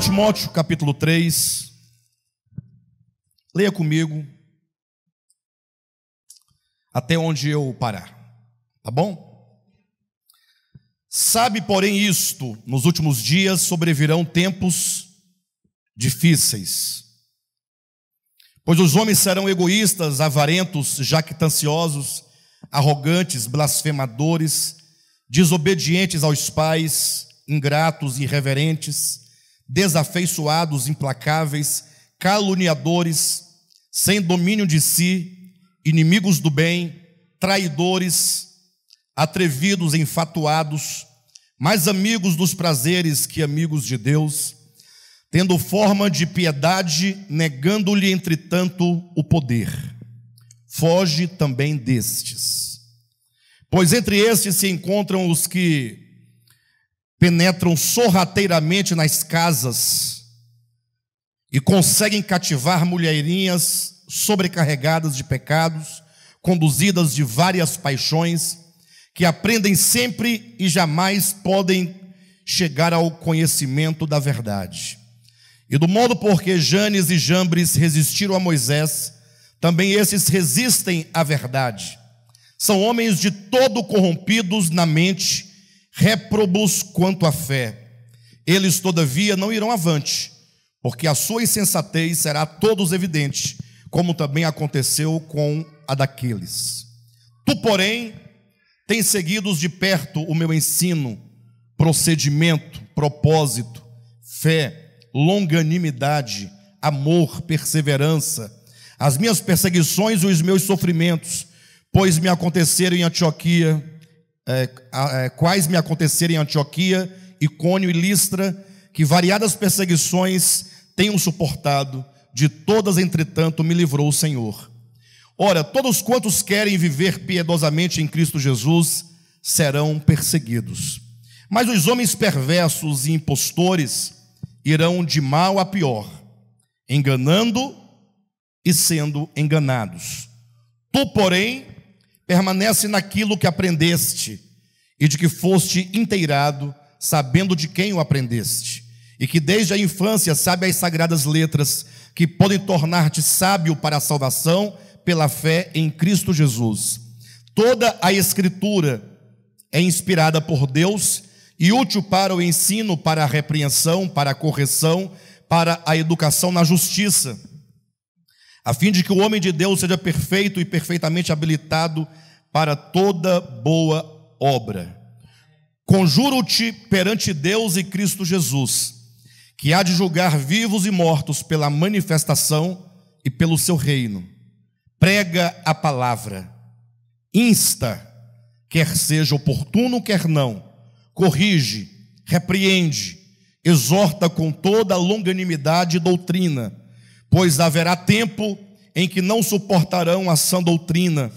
Timóteo, capítulo 3, leia comigo até onde eu parar, tá bom? Sabe, porém, isto: nos últimos dias sobrevirão tempos difíceis, pois os homens serão egoístas, avarentos, jactanciosos, arrogantes, blasfemadores, desobedientes aos pais, ingratos, irreverentes, desafeiçoados, implacáveis, caluniadores, sem domínio de si, inimigos do bem, traidores, atrevidos, enfatuados, mais amigos dos prazeres que amigos de Deus, tendo forma de piedade, negando-lhe, entretanto, o poder. Foge também destes. Pois entre estes se encontram os que penetram sorrateiramente nas casas e conseguem cativar mulherinhas sobrecarregadas de pecados, conduzidas de várias paixões, que aprendem sempre e jamais podem chegar ao conhecimento da verdade. E do modo porque Janes e Jambres resistiram a Moisés, também esses resistem à verdade. São homens de todo corrompidos na mente, réprobos quanto à fé. Eles, todavia, não irão avante, porque a sua insensatez será a todos evidente, como também aconteceu com a daqueles. Tu, porém, tens seguido de perto o meu ensino, procedimento, propósito, fé, longanimidade, amor, perseverança, as minhas perseguições e os meus sofrimentos, pois me aconteceram em Antioquia, quais me aconteceram em Antioquia, Icônio e Listra, que variadas perseguições tenho suportado, de todas, entretanto, me livrou o Senhor. Ora, todos quantos querem viver piedosamente em Cristo Jesus serão perseguidos. Mas os homens perversos e impostores irão de mal a pior, enganando e sendo enganados. Tu, porém, permanece naquilo que aprendeste e de que foste inteirado, sabendo de quem o aprendeste, e que desde a infância sabe as sagradas letras, que podem tornar-te sábio para a salvação pela fé em Cristo Jesus. Toda a Escritura é inspirada por Deus e útil para o ensino, para a repreensão, para a correção, para a educação na justiça, a fim de que o homem de Deus seja perfeito e perfeitamente habilitado para toda boa obra. Conjuro-te perante Deus e Cristo Jesus, que há de julgar vivos e mortos pela manifestação e pelo seu reino. Prega a palavra, insta, quer seja oportuno, quer não, corrige, repreende, exorta com toda a longanimidade e doutrina, pois haverá tempo em que não suportarão a sã doutrina,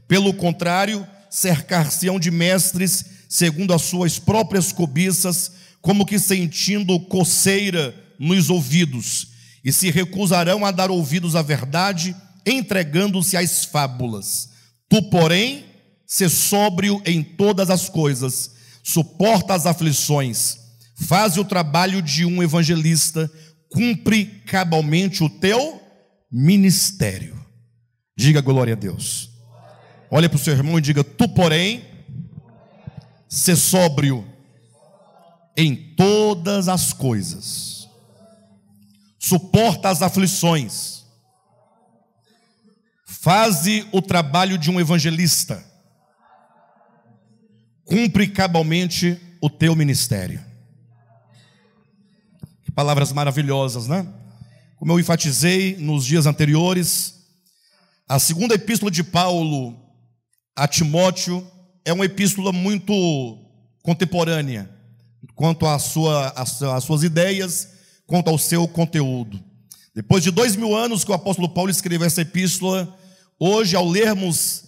pelo contrário, cercar-se-ão de mestres segundo as suas próprias cobiças, como que sentindo coceira nos ouvidos, e se recusarão a dar ouvidos à verdade, entregando-se às fábulas. Tu, porém, sê sóbrio em todas as coisas, suporta as aflições, faz o trabalho de um evangelista, cumpre cabalmente o teu ministério. Diga glória a Deus. Olha para o seu irmão e diga: tu, porém, sê sóbrio em todas as coisas, suporta as aflições, faze o trabalho de um evangelista, cumpre cabalmente o teu ministério. Que palavras maravilhosas, né? Como eu enfatizei nos dias anteriores, a segunda epístola de Paulo a Timóteo é uma epístola muito contemporânea, quanto às suas ideias, quanto ao seu conteúdo. Depois de 2000 anos que o apóstolo Paulo escreveu essa epístola, hoje, ao lermos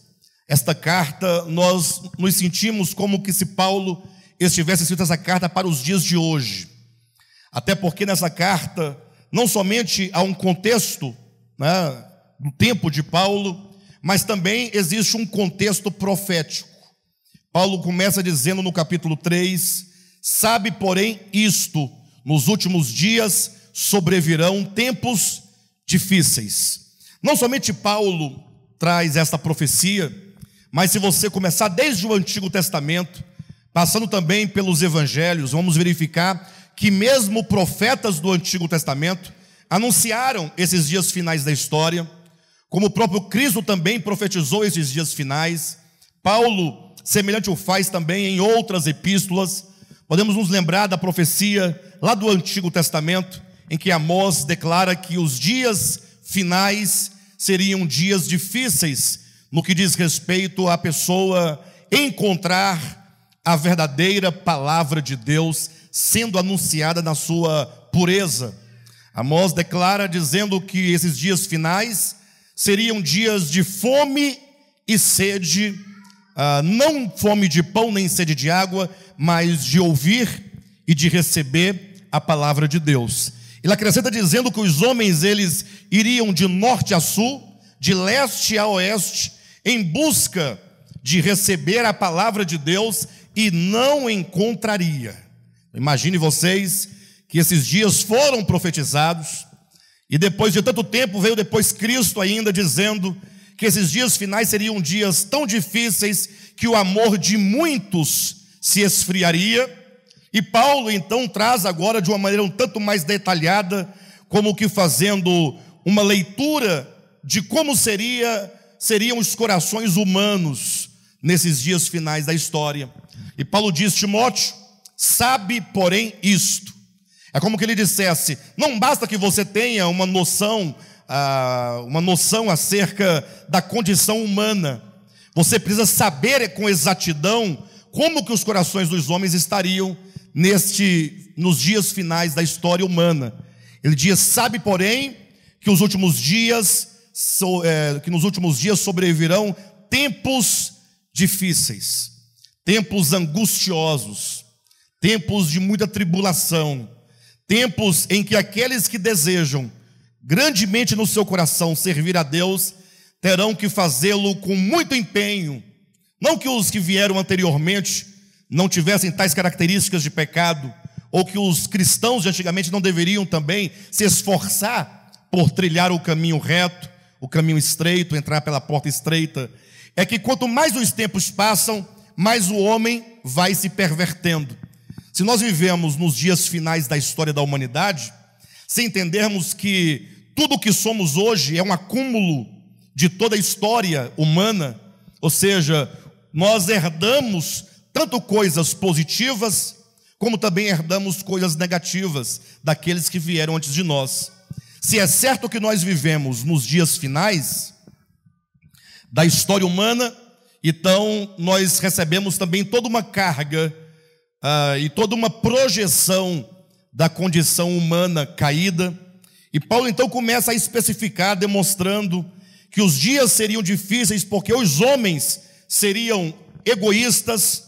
esta carta, nós nos sentimos como que se Paulo estivesse escrito essa carta para os dias de hoje. Até porque nessa carta, não somente há um contexto, né, do tempo de Paulo, mas também existe um contexto profético. Paulo começa dizendo no capítulo 3, sabe, porém, isto, nos últimos dias sobrevirão tempos difíceis. Não somente Paulo traz esta profecia, mas se você começar desde o Antigo Testamento, passando também pelos evangelhos, vamos verificar que mesmo profetas do Antigo Testamento anunciaram esses dias finais da história, como o próprio Cristo também profetizou esses dias finais. Paulo, semelhante o faz também em outras epístolas. Podemos nos lembrar da profecia lá do Antigo Testamento, em que Amós declara que os dias finais seriam dias difíceis no que diz respeito à pessoa encontrar a verdadeira palavra de Deus sendo anunciada na sua pureza. Amós declara dizendo que esses dias finais seriam dias de fome e sede, não fome de pão nem sede de água, mas de ouvir e de receber a palavra de Deus. Ele acrescenta dizendo que os homens eles iriam de norte a sul, de leste a oeste, em busca de receber a palavra de Deus e não encontraria. Imagine vocês que esses dias foram profetizados e depois de tanto tempo veio depois Cristo ainda dizendo que esses dias finais seriam dias tão difíceis que o amor de muitos se esfriaria. E Paulo então traz agora de uma maneira um tanto mais detalhada, como que fazendo uma leitura de como seriam os corações humanos nesses dias finais da história. E Paulo diz: Timóteo, sabe, porém, isto. É como que ele dissesse: não basta que você tenha uma noção acerca da condição humana, você precisa saber com exatidão como que os corações dos homens estariam nos dias finais da história humana. Ele diz: sabe, porém, que nos últimos dias sobrevirão tempos difíceis, tempos angustiosos, tempos de muita tribulação, tempos em que aqueles que desejam grandemente no seu coração servir a Deus terão que fazê-lo com muito empenho. Não que os que vieram anteriormente não tivessem tais características de pecado, ou que os cristãos de antigamente não deveriam também se esforçar por trilhar o caminho reto, o caminho estreito, entrar pela porta estreita. É que quanto mais os tempos passam, mais o homem vai se pervertendo. Se nós vivemos nos dias finais da história da humanidade, se entendermos que tudo o que somos hoje é um acúmulo de toda a história humana, ou seja, nós herdamos tanto coisas positivas, como também herdamos coisas negativas daqueles que vieram antes de nós. Se é certo que nós vivemos nos dias finais da história humana, então nós recebemos também toda uma carga e toda uma projeção da condição humana caída. E Paulo então começa a especificar, demonstrando que os dias seriam difíceis porque os homens seriam egoístas,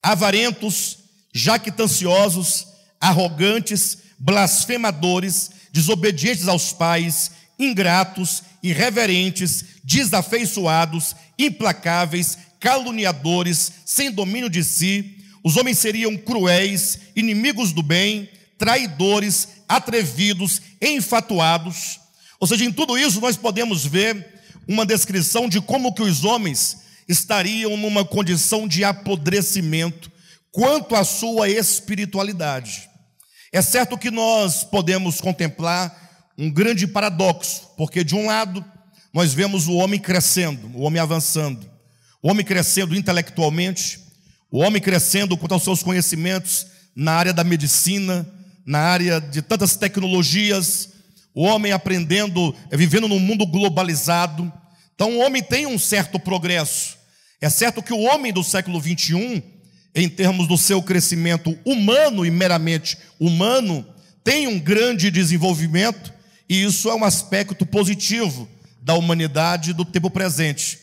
avarentos, jactanciosos, arrogantes, blasfemadores, desobedientes aos pais, ingratos, irreverentes, desafeiçoados, implacáveis, caluniadores, sem domínio de si. Os homens seriam cruéis, inimigos do bem, traidores, atrevidos, enfatuados. Ou seja, em tudo isso nós podemos ver uma descrição de como que os homens estariam numa condição de apodrecimento quanto à sua espiritualidade. É certo que nós podemos contemplar um grande paradoxo, porque de um lado nós vemos o homem crescendo, o homem avançando, o homem crescendo intelectualmente, o homem crescendo quanto aos seus conhecimentos na área da medicina, na área de tantas tecnologias, o homem aprendendo, vivendo num mundo globalizado. Então o homem tem um certo progresso. É certo que o homem do século 21, em termos do seu crescimento humano e meramente humano, tem um grande desenvolvimento, e isso é um aspecto positivo da humanidade do tempo presente.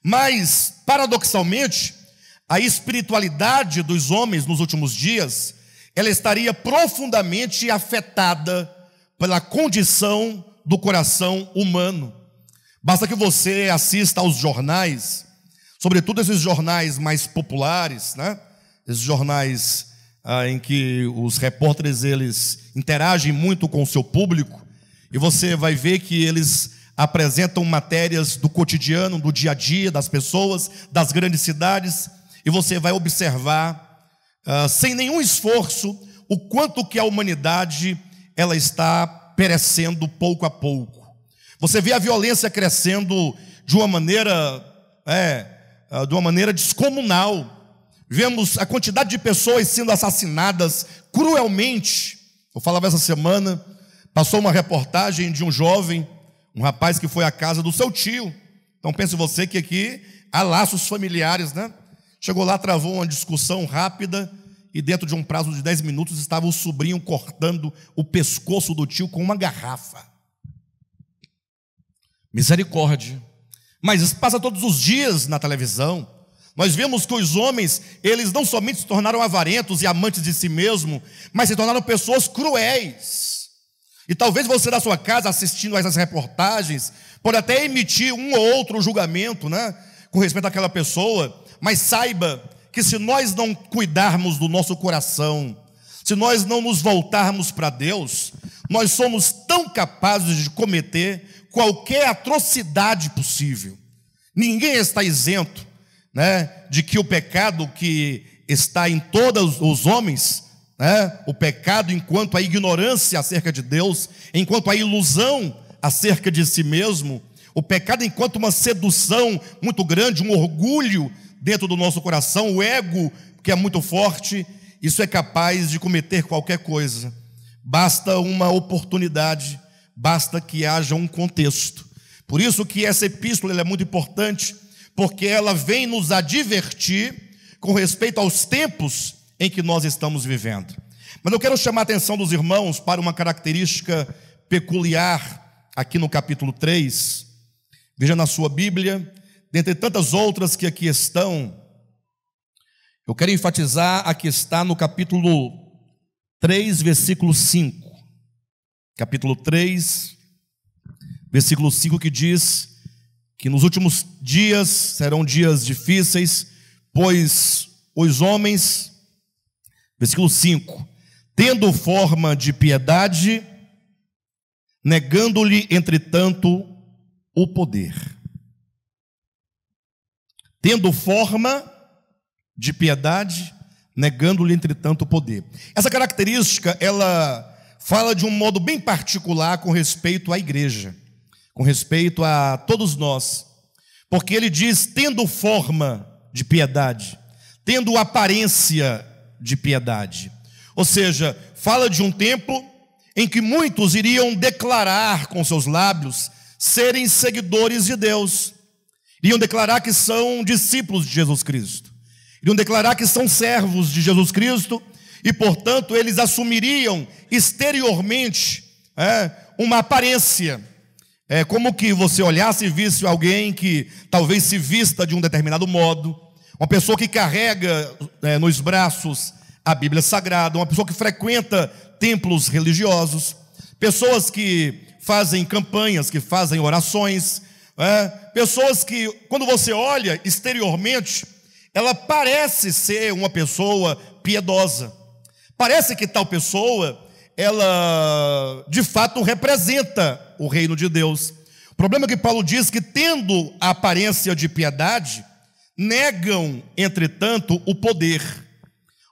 Mas, paradoxalmente, a espiritualidade dos homens nos últimos dias, ela estaria profundamente afetada pela condição do coração humano. Basta que você assista aos jornais, sobretudo esses jornais mais populares, né? Esses jornais em que os repórteres eles interagem muito com o seu público, e você vai ver que eles apresentam matérias do cotidiano, do dia a dia das pessoas, das grandes cidades, e você vai observar, sem nenhum esforço, o quanto que a humanidade ela está perecendo pouco a pouco. Você vê a violência crescendo de uma maneira descomunal. Vemos a quantidade de pessoas sendo assassinadas cruelmente. Eu falava essa semana, passou uma reportagem de um jovem, um rapaz que foi à casa do seu tio. Então pense você que aqui há laços familiares, né? Chegou lá, travou uma discussão rápida, e dentro de um prazo de 10 minutos estava o sobrinho cortando o pescoço do tio com uma garrafa. Misericórdia. Mas isso passa todos os dias na televisão. Nós vemos que os homens, eles não somente se tornaram avarentos e amantes de si mesmo, mas se tornaram pessoas cruéis. E talvez você da sua casa, assistindo a essas reportagens, pode até emitir um ou outro julgamento, né, com respeito àquela pessoa, mas saiba que se nós não cuidarmos do nosso coração, se nós não nos voltarmos para Deus, nós somos tão capazes de cometer qualquer atrocidade possível. Ninguém está isento, né, de que o pecado que está em todos os homens, né, o pecado enquanto a ignorância acerca de Deus, enquanto a ilusão acerca de si mesmo, o pecado enquanto uma sedução muito grande, um orgulho dentro do nosso coração, o ego que é muito forte, isso é capaz de cometer qualquer coisa. Basta uma oportunidade, basta que haja um contexto. Por isso que essa epístola ela é muito importante, porque ela vem nos advertir com respeito aos tempos em que nós estamos vivendo. Mas eu quero chamar a atenção dos irmãos para uma característica peculiar aqui no capítulo 3. Veja na sua Bíblia, dentre tantas outras que aqui estão, eu quero enfatizar a que está no capítulo 3, versículo 5. Capítulo 3, versículo 5, que diz que nos últimos dias serão dias difíceis, pois os homens, versículo 5, tendo forma de piedade, negando-lhe, entretanto, o poder. Tendo forma de piedade, negando-lhe, entretanto, o poder. Essa característica, ela fala de um modo bem particular com respeito à igreja, com respeito a todos nós, porque ele diz, tendo forma de piedade, tendo aparência de piedade. Ou seja, fala de um tempo em que muitos iriam declarar com seus lábios serem seguidores de Deus, iriam declarar que são discípulos de Jesus Cristo, iriam declarar que são servos de Jesus Cristo, e portanto eles assumiriam exteriormente uma aparência. É como que você olhasse e visse alguém que talvez se vista de um determinado modo, uma pessoa que carrega nos braços a Bíblia Sagrada, uma pessoa que frequenta templos religiosos, pessoas que fazem campanhas, que fazem orações, pessoas que, quando você olha exteriormente, ela parece ser uma pessoa piedosa, parece que tal pessoa, ela de fato representa o reino de Deus. O problema é que Paulo diz que, tendo a aparência de piedade, negam, entretanto, o poder.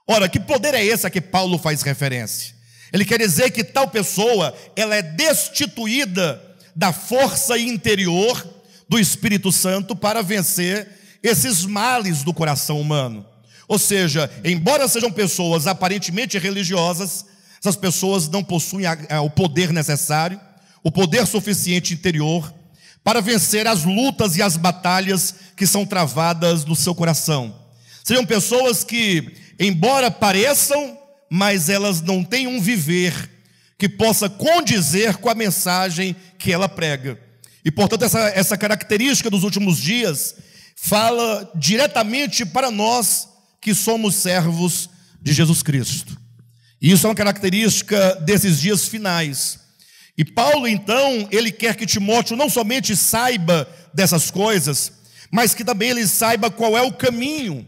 Ora, que poder é esse a que Paulo faz referência? Ele quer dizer que tal pessoa, ela é destituída da força interior do Espírito Santo para vencer esses males do coração humano. Ou seja, embora sejam pessoas aparentemente religiosas, essas pessoas não possuem o poder necessário, o poder suficiente interior para vencer as lutas e as batalhas que são travadas no seu coração. Seriam pessoas que, embora pareçam, mas elas não têm um viver que possa condizer com a mensagem que ela prega. E, portanto, essa característica dos últimos dias fala diretamente para nós que somos servos de Jesus Cristo. E isso é uma característica desses dias finais. E Paulo, então, ele quer que Timóteo não somente saiba dessas coisas, mas que também ele saiba qual é o caminho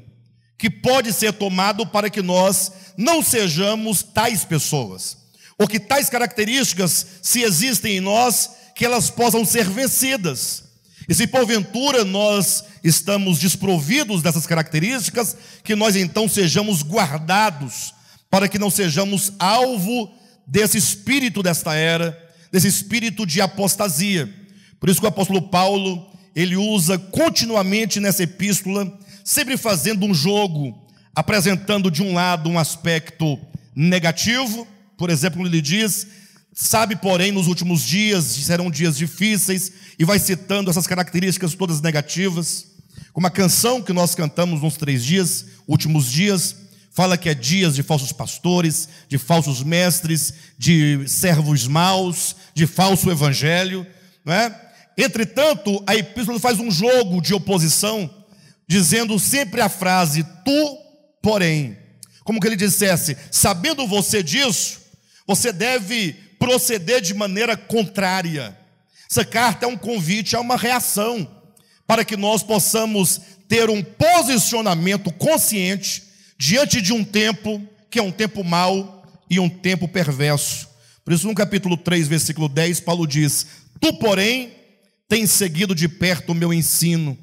que pode ser tomado para que nós não sejamos tais pessoas, ou que tais características, se existem em nós, que elas possam ser vencidas. E se porventura nós estamos desprovidos dessas características, que nós então sejamos guardados, para que não sejamos alvo desse espírito desta era, desse espírito de apostasia. Por isso que o apóstolo Paulo, ele usa continuamente nessa epístola, sempre fazendo um jogo, apresentando de um lado um aspecto negativo. Por exemplo, ele diz: sabe, porém, nos últimos dias serão dias difíceis, e vai citando essas características todas negativas. Como a canção que nós cantamos nos 3 dias, últimos dias, fala que é dias de falsos pastores, de falsos mestres, de servos maus, de falso evangelho, não é? Entretanto, a epístola faz um jogo de oposição, dizendo sempre a frase tu, porém, como que ele dissesse: sabendo você disso, você deve proceder de maneira contrária. Essa carta é um convite a uma reação, para que nós possamos ter um posicionamento consciente diante de um tempo que é um tempo mau e um tempo perverso. Por isso, no capítulo 3, versículo 10, Paulo diz: tu, porém, tens seguido de perto o meu ensino,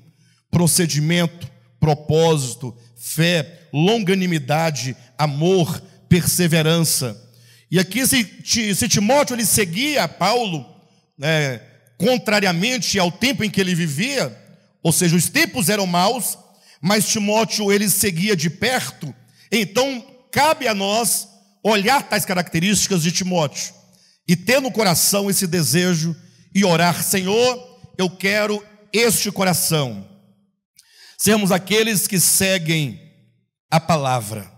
procedimento, propósito, fé, longanimidade, amor, perseverança. E aqui, se Timóteo ele seguia Paulo, contrariamente ao tempo em que ele vivia, ou seja, os tempos eram maus, mas Timóteo ele seguia de perto, então cabe a nós olhar tais características de Timóteo e ter no coração esse desejo e orar: Senhor, eu quero este coração, sermos aqueles que seguem a palavra,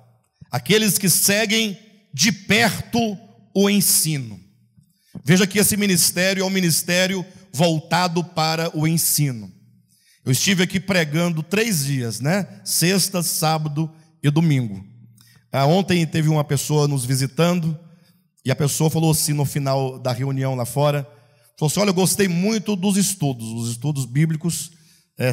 aqueles que seguem de perto o ensino. Veja que esse ministério é um ministério voltado para o ensino. Eu estive aqui pregando 3 dias, sexta, sábado e domingo. Ontem teve uma pessoa nos visitando, e a pessoa falou assim no final da reunião lá fora, falou assim: olha, eu gostei muito dos estudos, os estudos bíblicos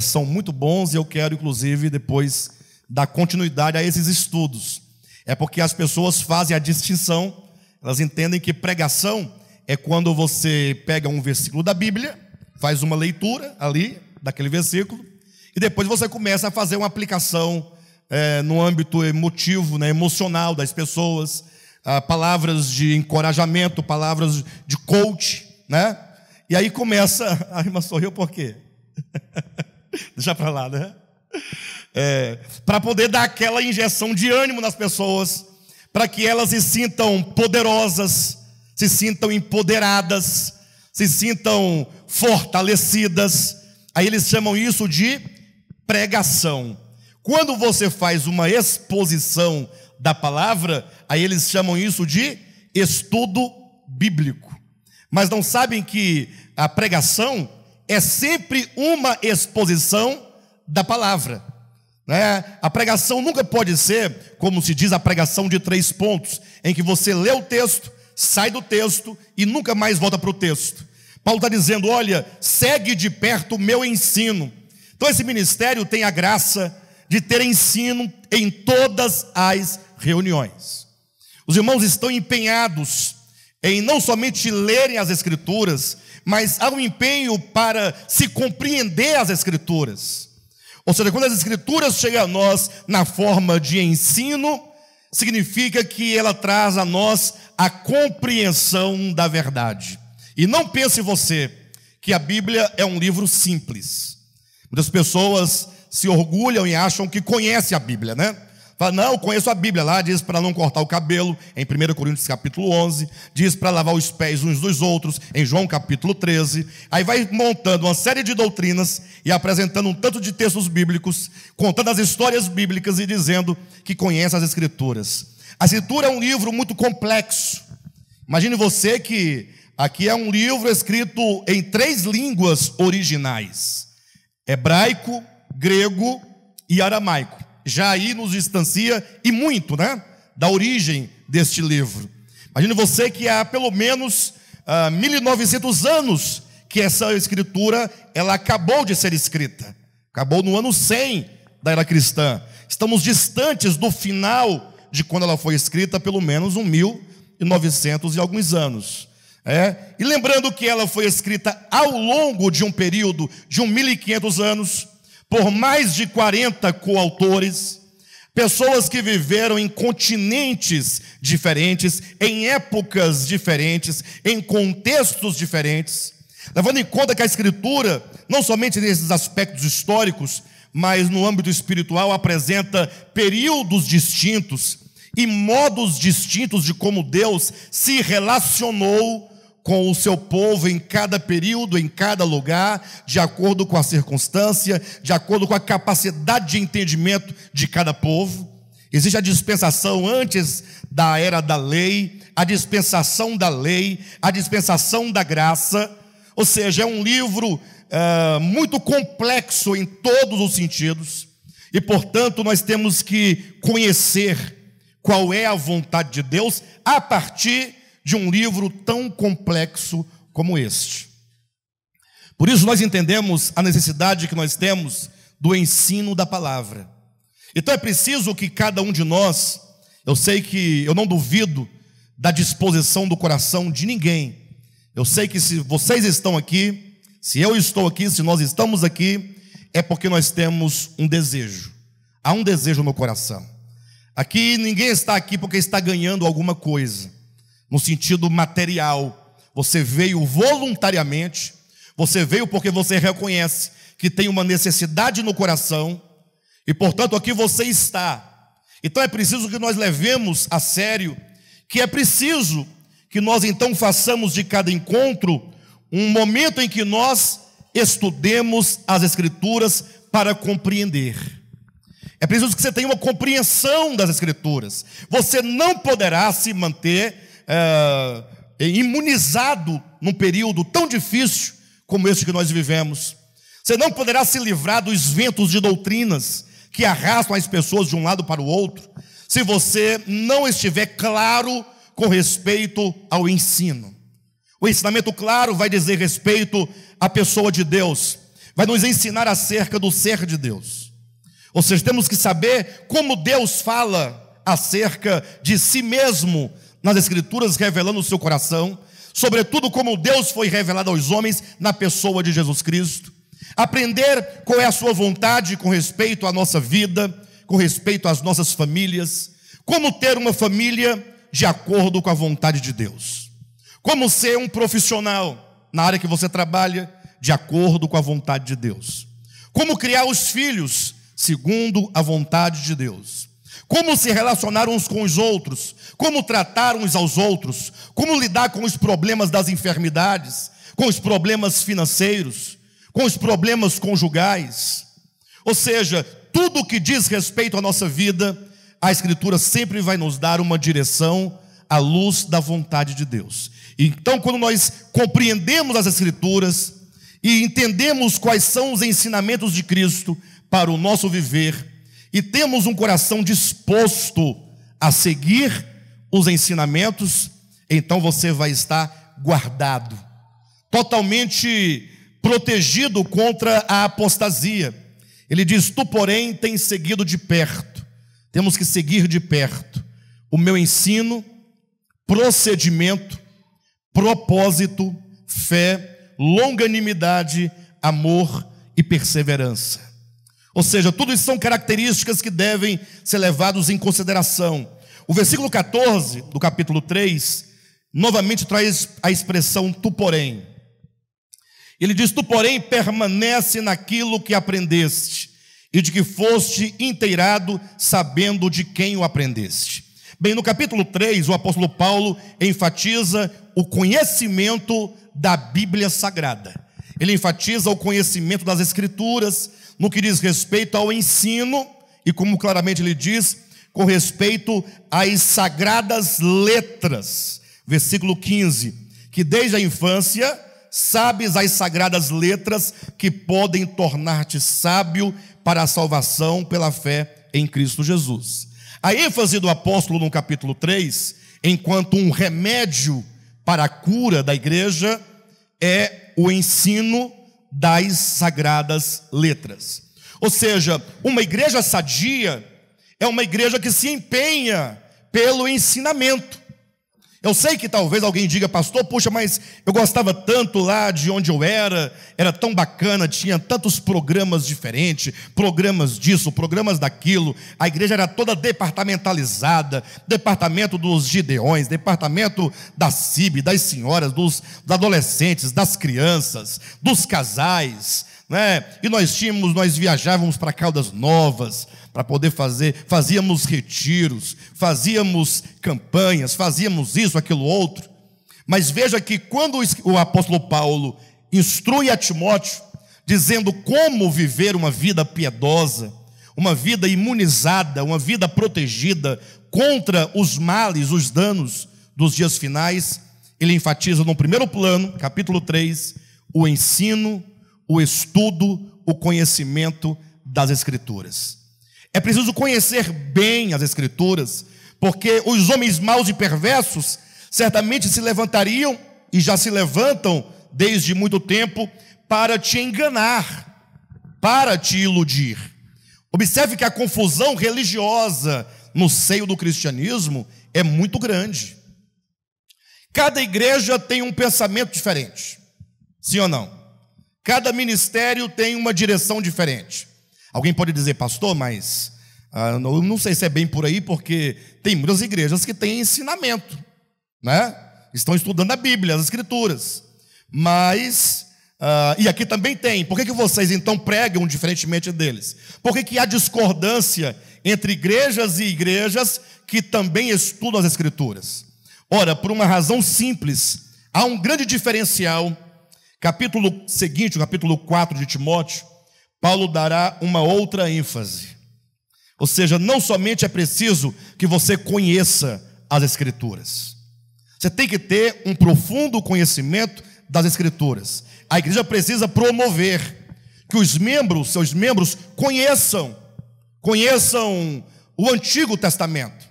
são muito bons, e eu quero inclusive depois dar continuidade a esses estudos. É porque as pessoas fazem a distinção, elas entendem que pregação é quando você pega um versículo da Bíblia, faz uma leitura ali daquele versículo, e depois você começa a fazer uma aplicação no âmbito emotivo, emocional das pessoas, palavras de encorajamento, palavras de coach, e aí começa. A irmã sorriu por quê? Deixa para lá, para poder dar aquela injeção de ânimo nas pessoas, para que elas se sintam poderosas, se sintam empoderadas, se sintam fortalecidas. Aí eles chamam isso de pregação. Quando você faz uma exposição da palavra, aí eles chamam isso de estudo bíblico. Mas não sabem que a pregação é sempre uma exposição da palavra, A pregação nunca pode ser, como se diz, a pregação de 3 pontos, em que você lê o texto, sai do texto e nunca mais volta para o texto. Paulo está dizendo: olha, segue de perto o meu ensino. Então esse ministério tem a graça de ter ensino em todas as reuniões. Os irmãos estão empenhados em não somente lerem as Escrituras, mas há um empenho para se compreender as Escrituras. Ou seja, quando as Escrituras chegam a nós na forma de ensino, significa que ela traz a nós a compreensão da verdade. E não pense você que a Bíblia é um livro simples. Muitas pessoas se orgulham e acham que conhecem a Bíblia, Fala, não, eu conheço a Bíblia. Lá diz para não cortar o cabelo, em 1 Coríntios capítulo 11. Diz para lavar os pés uns dos outros, em João capítulo 13. Aí vai montando uma série de doutrinas e apresentando um tanto de textos bíblicos, contando as histórias bíblicas e dizendo que conhece as Escrituras. A Escritura é um livro muito complexo. Imagine você que aqui é um livro escrito em 3 línguas originais: hebraico, grego e aramaico. Já aí nos distancia e muito, né, da origem deste livro. Imagine você que há pelo menos 1900 anos que essa escritura ela acabou de ser escrita. Acabou no ano 100 da era cristã. Estamos distantes do final de quando ela foi escrita, pelo menos 1900 e alguns anos. E lembrando que ela foi escrita ao longo de um período de 1500 anos, por mais de 40 coautores, pessoas que viveram em continentes diferentes, em épocas diferentes, em contextos diferentes, levando em conta que a Escritura, não somente nesses aspectos históricos, mas no âmbito espiritual, apresenta períodos distintos e modos distintos de como Deus se relacionou com o seu povo em cada período, em cada lugar, de acordo com a circunstância, de acordo com a capacidade de entendimento de cada povo. Existe a dispensação antes da era da lei, a dispensação da lei, a dispensação da graça. Ou seja, é um livro muito complexo em todos os sentidos, e portanto nós temos que conhecer qual é a vontade de Deus a partir de um livro tão complexo como este. Por isso nós entendemos a necessidade que nós temos do ensino da palavra. Então é preciso que cada um de nós, eu sei que eu não duvido da disposição do coração de ninguém. Eu sei que se vocês estão aqui, se eu estou aqui, se nós estamos aqui, é porque nós temos um desejo. Há um desejo no coração. Aqui ninguém está aqui porque está ganhando alguma coisa, no sentido material. Você veio voluntariamente, você veio porque você reconhece que tem uma necessidade no coração, e portanto aqui você está. Então é preciso que nós levemos a sério, que é preciso que nós então façamos de cada encontro um momento em que nós estudemos as Escrituras para compreender. É preciso que você tenha uma compreensão das Escrituras. Você não poderá se manter imunizado num período tão difícil como este que nós vivemos. Você não poderá se livrar dos ventos de doutrinas que arrastam as pessoas de um lado para o outro, se você não estiver claro com respeito ao ensino. O ensinamento claro vai dizer respeito à pessoa de Deus, vai nos ensinar acerca do ser de Deus. Ou seja, temos que saber como Deus fala acerca de si mesmo nas Escrituras, revelando o seu coração, sobretudo como Deus foi revelado aos homens na pessoa de Jesus Cristo. Aprender qual é a sua vontade com respeito à nossa vida, com respeito às nossas famílias, como ter uma família de acordo com a vontade de Deus, como ser um profissional na área que você trabalha de acordo com a vontade de Deus, como criar os filhos segundo a vontade de Deus, como se relacionar uns com os outros, como tratar uns aos outros, como lidar com os problemas das enfermidades, com os problemas financeiros, com os problemas conjugais. Ou seja, tudo que diz respeito à nossa vida, a Escritura sempre vai nos dar uma direção à luz da vontade de Deus. Então, quando nós compreendemos as Escrituras e entendemos quais são os ensinamentos de Cristo para o nosso viver, e temos um coração disposto a seguir os ensinamentos, então você vai estar guardado, totalmente protegido contra a apostasia. Ele diz: tu, porém, tens seguido de perto. Temos que seguir de perto o meu ensino, procedimento, propósito, fé, longanimidade, amor e perseverança. Ou seja, tudo isso são características que devem ser levadas em consideração. O versículo 14 do capítulo 3 novamente traz a expressão tu, porém. Ele diz: tu, porém, permanece naquilo que aprendeste e de que foste inteirado, sabendo de quem o aprendeste. Bem, no capítulo 3, o apóstolo Paulo enfatiza o conhecimento da Bíblia Sagrada. Ele enfatiza o conhecimento das Escrituras, no que diz respeito ao ensino, e como claramente ele diz, com respeito às sagradas letras. Versículo 15, que desde a infância sabes as sagradas letras que podem tornar-te sábio para a salvação pela fé em Cristo Jesus. A ênfase do apóstolo no capítulo 3, enquanto um remédio para a cura da igreja, é o ensino das sagradas letras. Ou seja, uma igreja sadia é uma igreja que se empenha pelo ensinamento. Eu sei que talvez alguém diga, pastor, puxa, mas eu gostava tanto lá de onde eu era tão bacana, tinha tantos programas diferentes, programas disso, programas daquilo, a igreja era toda departamentalizada, departamento dos gideões, departamento da CIB, das senhoras, dos adolescentes, das crianças, dos casais, né? E nós viajávamos para Caldas Novas, para poder fazíamos retiros, fazíamos campanhas, fazíamos isso, aquilo, outro. Mas veja que quando o apóstolo Paulo instrui a Timóteo, dizendo como viver uma vida piedosa, uma vida imunizada, uma vida protegida contra os males, os danos dos dias finais, ele enfatiza no primeiro plano, capítulo 3, o ensino, o estudo, o conhecimento das Escrituras. É preciso conhecer bem as Escrituras, porque os homens maus e perversos certamente se levantariam, e já se levantam desde muito tempo, para te enganar, para te iludir. Observe que a confusão religiosa no seio do cristianismo é muito grande. Cada igreja tem um pensamento diferente, sim ou não? Cada ministério tem uma direção diferente. Alguém pode dizer, pastor, mas não sei se é bem por aí, porque tem muitas igrejas que têm ensinamento, né? Estão estudando a Bíblia, as Escrituras. Mas, e aqui também tem, por que vocês então pregam diferentemente deles? Por que há discordância entre igrejas e igrejas que também estudam as Escrituras? Ora, por uma razão simples, há um grande diferencial. Capítulo seguinte, o capítulo 4 de Timóteo, Paulo dará uma outra ênfase. Ou seja, não somente é preciso que você conheça as Escrituras. Você tem que ter um profundo conhecimento das Escrituras. A igreja precisa promover que os membros, seus membros, conheçam o Antigo Testamento.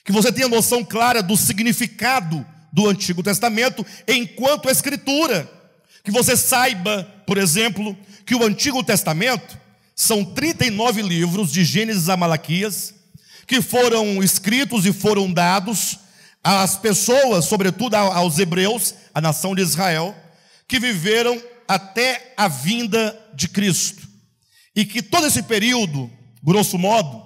Que você tenha noção clara do significado do Antigo Testamento enquanto Escritura. Que você saiba, por exemplo, que o Antigo Testamento são 39 livros de Gênesis a Malaquias, que foram escritos e foram dados às pessoas, sobretudo aos hebreus, a nação de Israel, que viveram até a vinda de Cristo. E que todo esse período, grosso modo,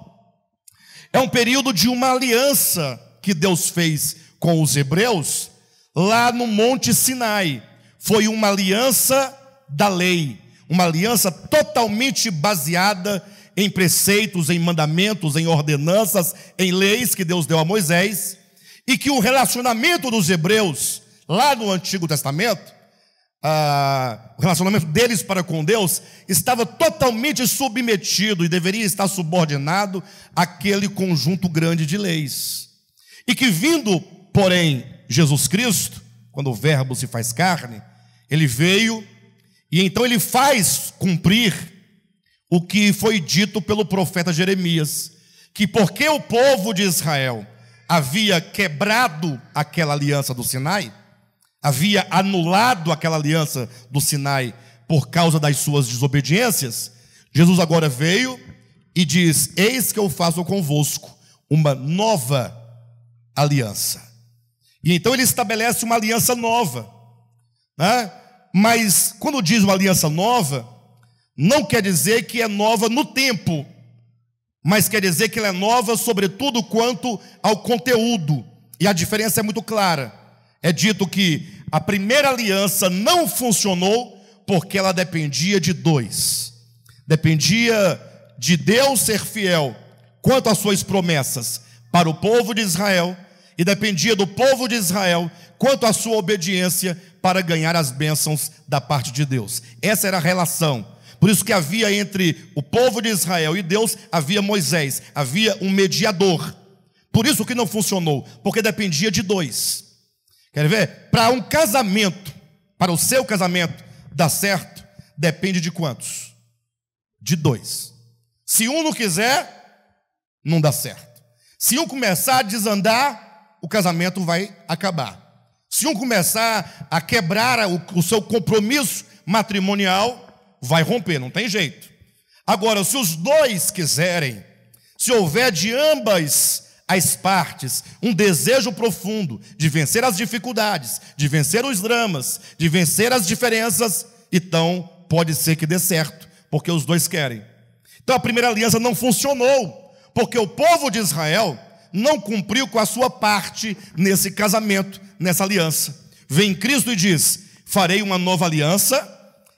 é um período de uma aliança que Deus fez com os hebreus lá no Monte Sinai. Foi uma aliança da lei, uma aliança totalmente baseada em preceitos, em mandamentos, em ordenanças, em leis que Deus deu a Moisés, e que o relacionamento dos hebreus, lá no Antigo Testamento, o relacionamento deles para com Deus, estava totalmente submetido e deveria estar subordinado àquele conjunto grande de leis. E que vindo, porém, Jesus Cristo, quando o Verbo se faz carne, ele veio e então ele faz cumprir o que foi dito pelo profeta Jeremias, que porque o povo de Israel havia quebrado aquela aliança do Sinai, havia anulado aquela aliança do Sinai por causa das suas desobediências, Jesus agora veio e diz: eis que eu faço convosco uma nova aliança. E então ele estabelece uma aliança nova, né? Mas quando diz uma aliança nova, não quer dizer que é nova no tempo, mas quer dizer que ela é nova sobretudo quanto ao conteúdo. E a diferença é muito clara. É dito que a primeira aliança não funcionou porque ela dependia de dois. Dependia de Deus ser fiel quanto às suas promessas para o povo de Israel, e dependia do povo de Israel quanto à sua obediência para ganhar as bênçãos da parte de Deus. Essa era a relação. Por isso que havia entre o povo de Israel e Deus, havia Moisés, havia um mediador. Por isso que não funcionou, porque dependia de dois. Quer ver? Para um casamento, para o seu casamento dar certo, depende de quantos? De dois. Se um não quiser, não dá certo. Se um começar a desandar, o casamento vai acabar. Se um começar a quebrar o seu compromisso matrimonial, vai romper, não tem jeito. Agora, se os dois quiserem, se houver de ambas as partes um desejo profundo de vencer as dificuldades, de vencer os dramas, de vencer as diferenças, então pode ser que dê certo, porque os dois querem. Então a primeira aliança não funcionou, porque o povo de Israel não cumpriu com a sua parte nesse casamento, nessa aliança. Vem Cristo e diz: farei uma nova aliança,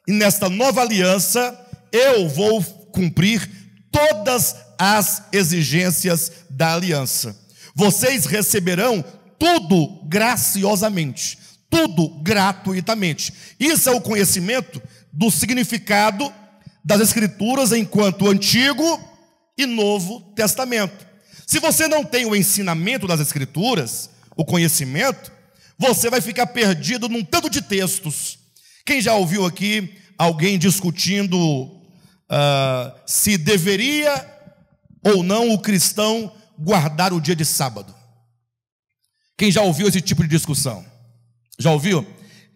e nesta nova aliança eu vou cumprir todas as exigências da aliança. Vocês receberão tudo graciosamente, tudo gratuitamente. Isso é o conhecimento do significado das Escrituras enquanto Antigo e Novo Testamento. Se você não tem o ensinamento das Escrituras, o conhecimento, você vai ficar perdido num tanto de textos. Quem já ouviu aqui alguém discutindo se deveria ou não o cristão guardar o dia de sábado? Quem já ouviu esse tipo de discussão? Já ouviu?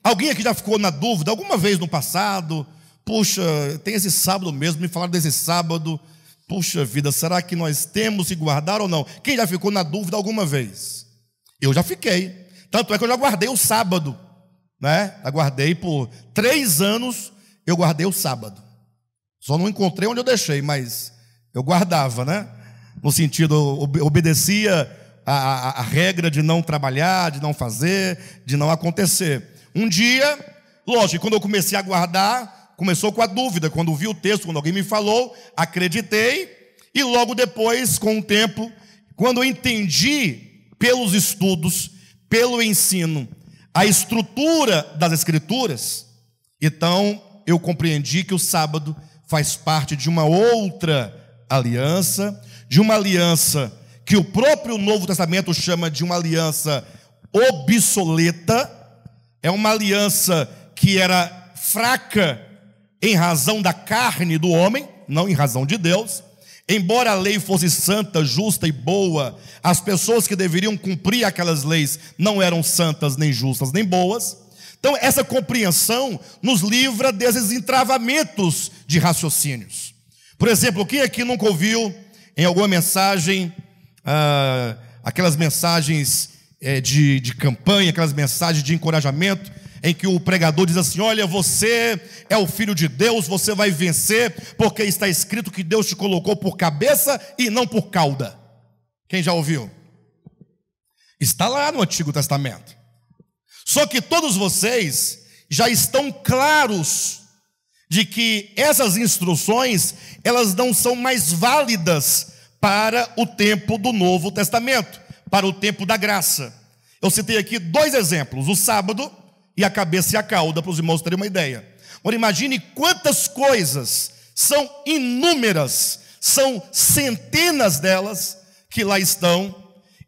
Alguém aqui já ficou na dúvida alguma vez no passado? Puxa, tem esse sábado mesmo, me falaram desse sábado. Puxa vida, será que nós temos que guardar ou não? Quem já ficou na dúvida alguma vez? Eu já fiquei. Tanto é que eu já guardei o sábado, né? Aguardei por 3 anos, eu guardei o sábado. Só não encontrei onde eu deixei, mas eu guardava, né? No sentido, obedecia a regra de não trabalhar, de não fazer, de não acontecer. Um dia, lógico, quando eu comecei a guardar, começou com a dúvida. Quando vi o texto, quando alguém me falou, acreditei. E logo depois, com o tempo, quando eu entendi pelos estudos, pelo ensino, a estrutura das Escrituras, então eu compreendi que o sábado faz parte de uma outra aliança, de uma aliança que o próprio Novo Testamento chama de uma aliança obsoleta. É uma aliança que era fraca em razão da carne do homem, não em razão de Deus. Embora a lei fosse santa, justa e boa, as pessoas que deveriam cumprir aquelas leis não eram santas, nem justas, nem boas. Então essa compreensão nos livra desses entravamentos de raciocínios. Por exemplo, quem aqui nunca ouviu em alguma mensagem, aquelas mensagens de campanha, aquelas mensagens de encorajamento, em que o pregador diz assim: olha, você é o filho de Deus, você vai vencer, porque está escrito que Deus te colocou por cabeça e não por cauda. Quem já ouviu? Está lá no Antigo Testamento. Só que todos vocês já estão claros de que essas instruções, elas não são mais válidas para o tempo do Novo Testamento, para o tempo da graça. Eu citei aqui 2 exemplos, o sábado e a cabeça e a cauda, para os irmãos terem uma ideia. Agora imagine quantas coisas, são inúmeras, são centenas delas que lá estão,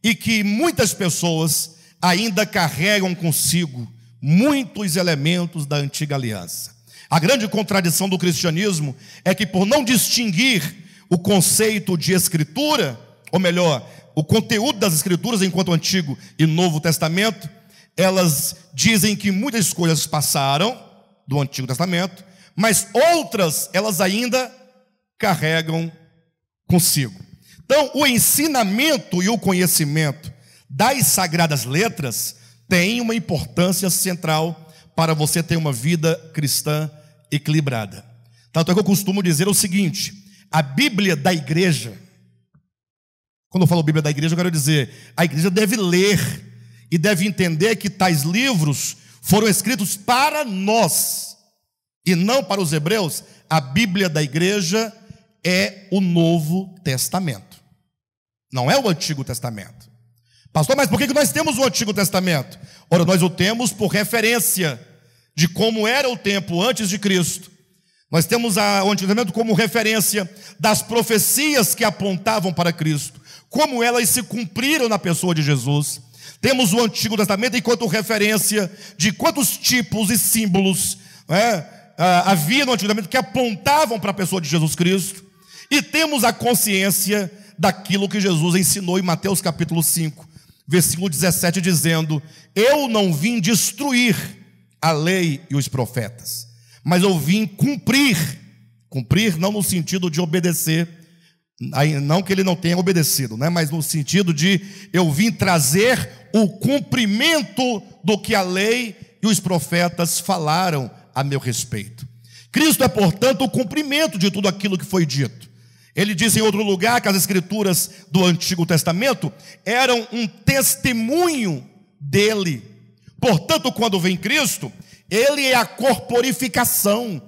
e que muitas pessoas ainda carregam consigo muitos elementos da antiga aliança. A grande contradição do cristianismo é que, por não distinguir o conceito de escritura, ou melhor, o conteúdo das escrituras enquanto Antigo e Novo Testamento, elas dizem que muitas coisas passaram do Antigo Testamento, mas outras elas ainda carregam consigo. Então, o ensinamento e o conhecimento das Sagradas Letras tem uma importância central para você ter uma vida cristã equilibrada. Tanto é que eu costumo dizer o seguinte: a Bíblia da igreja, quando eu falo Bíblia da igreja, eu quero dizer, a igreja deve ler e deve entender que tais livros foram escritos para nós e não para os hebreus. A Bíblia da igreja é o Novo Testamento, não é o Antigo Testamento. Pastor, mas por que nós temos o Antigo Testamento? Ora, nós o temos por referência de como era o tempo antes de Cristo. Nós temos o Antigo Testamento como referência das profecias que apontavam para Cristo, como elas se cumpriram na pessoa de Jesus. Temos o Antigo Testamento enquanto referência de quantos tipos e símbolos havia no Antigo Testamento que apontavam para a pessoa de Jesus Cristo. E temos a consciência daquilo que Jesus ensinou em Mateus capítulo 5, versículo 17, dizendo: eu não vim destruir a lei e os profetas, mas eu vim cumprir não no sentido de obedecer, não que ele não tenha obedecido, mas no sentido de eu vim trazer o cumprimento do que a lei e os profetas falaram a meu respeito. Cristo é, portanto, o cumprimento de tudo aquilo que foi dito. Ele diz em outro lugar que as escrituras do Antigo Testamento eram um testemunho dele. Portanto, quando vem Cristo, ele é a corporificação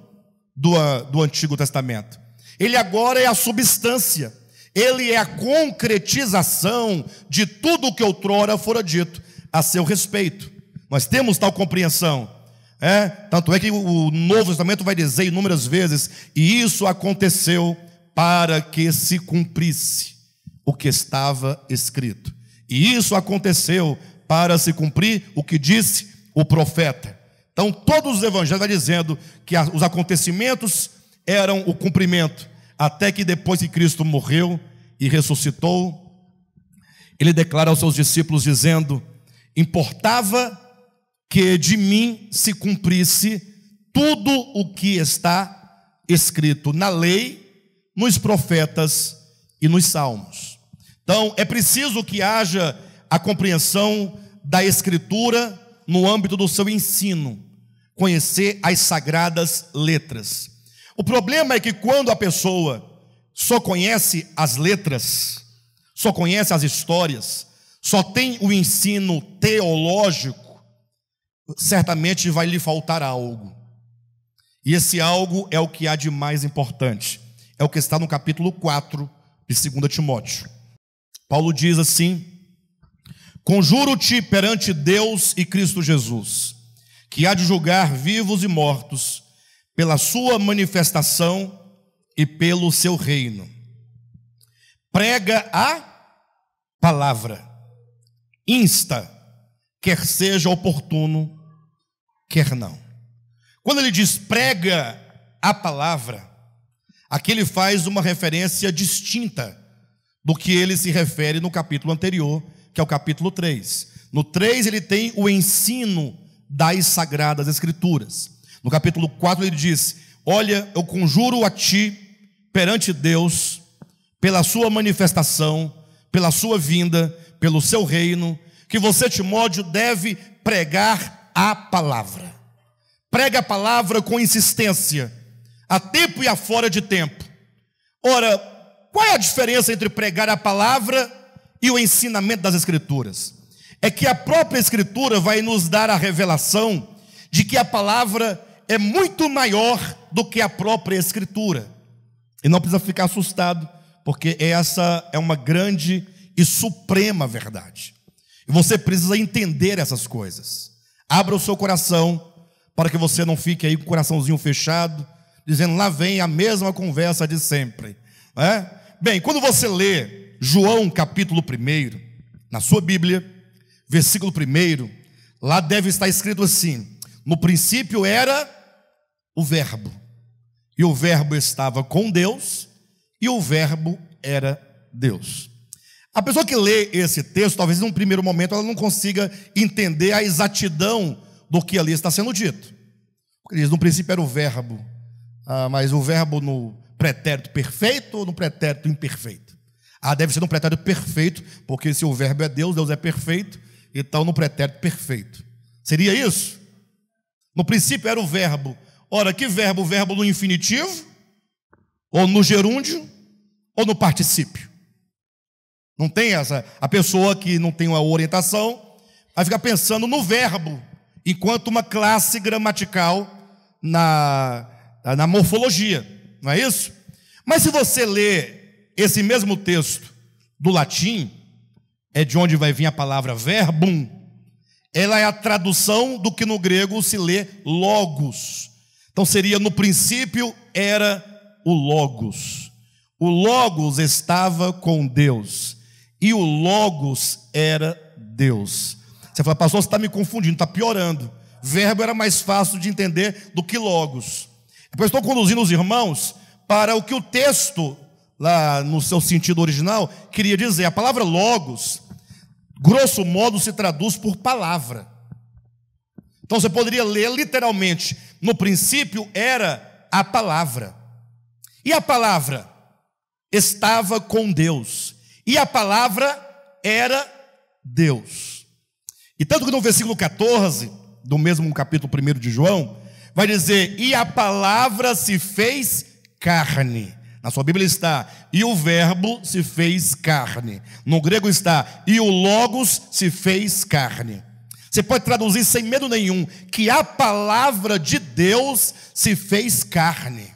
do Antigo Testamento. Ele agora é a substância, ele é a concretização de tudo o que outrora fora dito a seu respeito. Nós temos tal compreensão. Tanto é que o Novo Testamento vai dizer inúmeras vezes: e isso aconteceu para que se cumprisse o que estava escrito. E isso aconteceu para se cumprir o que disse o profeta. Então, todos os evangelhos vão dizendo que os acontecimentos eram o cumprimento, até que depois que Cristo morreu e ressuscitou, ele declara aos seus discípulos dizendo: importava que de mim se cumprisse tudo o que está escrito na lei, nos profetas e nos salmos. Então, é preciso que haja a compreensão da Escritura no âmbito do seu ensino, conhecer as sagradas letras. O problema é que quando a pessoa só conhece as letras, só conhece as histórias, só tem o ensino teológico, certamente vai lhe faltar algo. E esse algo é o que há de mais importante. É o que está no capítulo 4 de 2 Timóteo. Paulo diz assim: conjuro-te perante Deus e Cristo Jesus, que há de julgar vivos e mortos, pela sua manifestação e pelo seu reino. Prega a palavra, insta, quer seja oportuno, quer não. Quando ele diz prega a palavra, aqui ele faz uma referência distinta do que ele se refere no capítulo anterior, que é o capítulo 3. No 3 ele tem o ensino das sagradas escrituras. No capítulo 4 ele diz: olha, eu conjuro a ti perante Deus, pela sua manifestação, pela sua vinda, pelo seu reino, que você, Timóteo, deve pregar a palavra. Prega a palavra com insistência, a tempo e a fora de tempo. Ora, qual é a diferença entre pregar a palavra e o ensinamento das Escrituras? É que a própria Escritura vai nos dar a revelação de que a palavra é muito maior do que a própria Escritura. E não precisa ficar assustado, porque essa é uma grande e suprema verdade. E você precisa entender essas coisas. Abra o seu coração, para que você não fique aí com o coraçãozinho fechado, dizendo: lá vem a mesma conversa de sempre. Bem, quando você lê João capítulo 1, na sua Bíblia, versículo 1, lá deve estar escrito assim: no princípio era o Verbo, e o Verbo estava com Deus, e o Verbo era Deus. A pessoa que lê esse texto, talvez num primeiro momento ela não consiga entender a exatidão do que ali está sendo dito. Ele diz: no princípio era o Verbo, mas o Verbo no pretérito perfeito ou no pretérito imperfeito? Deve ser no pretérito perfeito, porque se o Verbo é Deus, Deus é perfeito, então no pretérito perfeito. Seria isso? No princípio era o Verbo. Ora, que verbo? O verbo no infinitivo? Ou no gerúndio? Ou no particípio? Não tem essa. A pessoa que não tem uma orientação vai ficar pensando no verbo, enquanto uma classe gramatical na morfologia, não é isso? Mas se você ler esse mesmo texto do latim, é de onde vai vir a palavra verbum, ela é a tradução do que no grego se lê logos. Então seria: no princípio era o logos. O logos estava com Deus, e o logos era Deus. Você fala: pastor, você está me confundindo, está piorando. Verbo era mais fácil de entender do que logos. Depois estou conduzindo os irmãos para o que o texto, lá no seu sentido original, queria dizer. A palavra logos, grosso modo, se traduz por palavra. Então você poderia ler literalmente: no princípio era a palavra, e a palavra estava com Deus, e a palavra era Deus. E tanto que no versículo 14 do mesmo capítulo 1 de João, vai dizer: e a palavra se fez carne. Na sua Bíblia está: e o verbo se fez carne. No grego está: e o logos se fez carne. Você pode traduzir sem medo nenhum que a palavra de Deus se fez carne.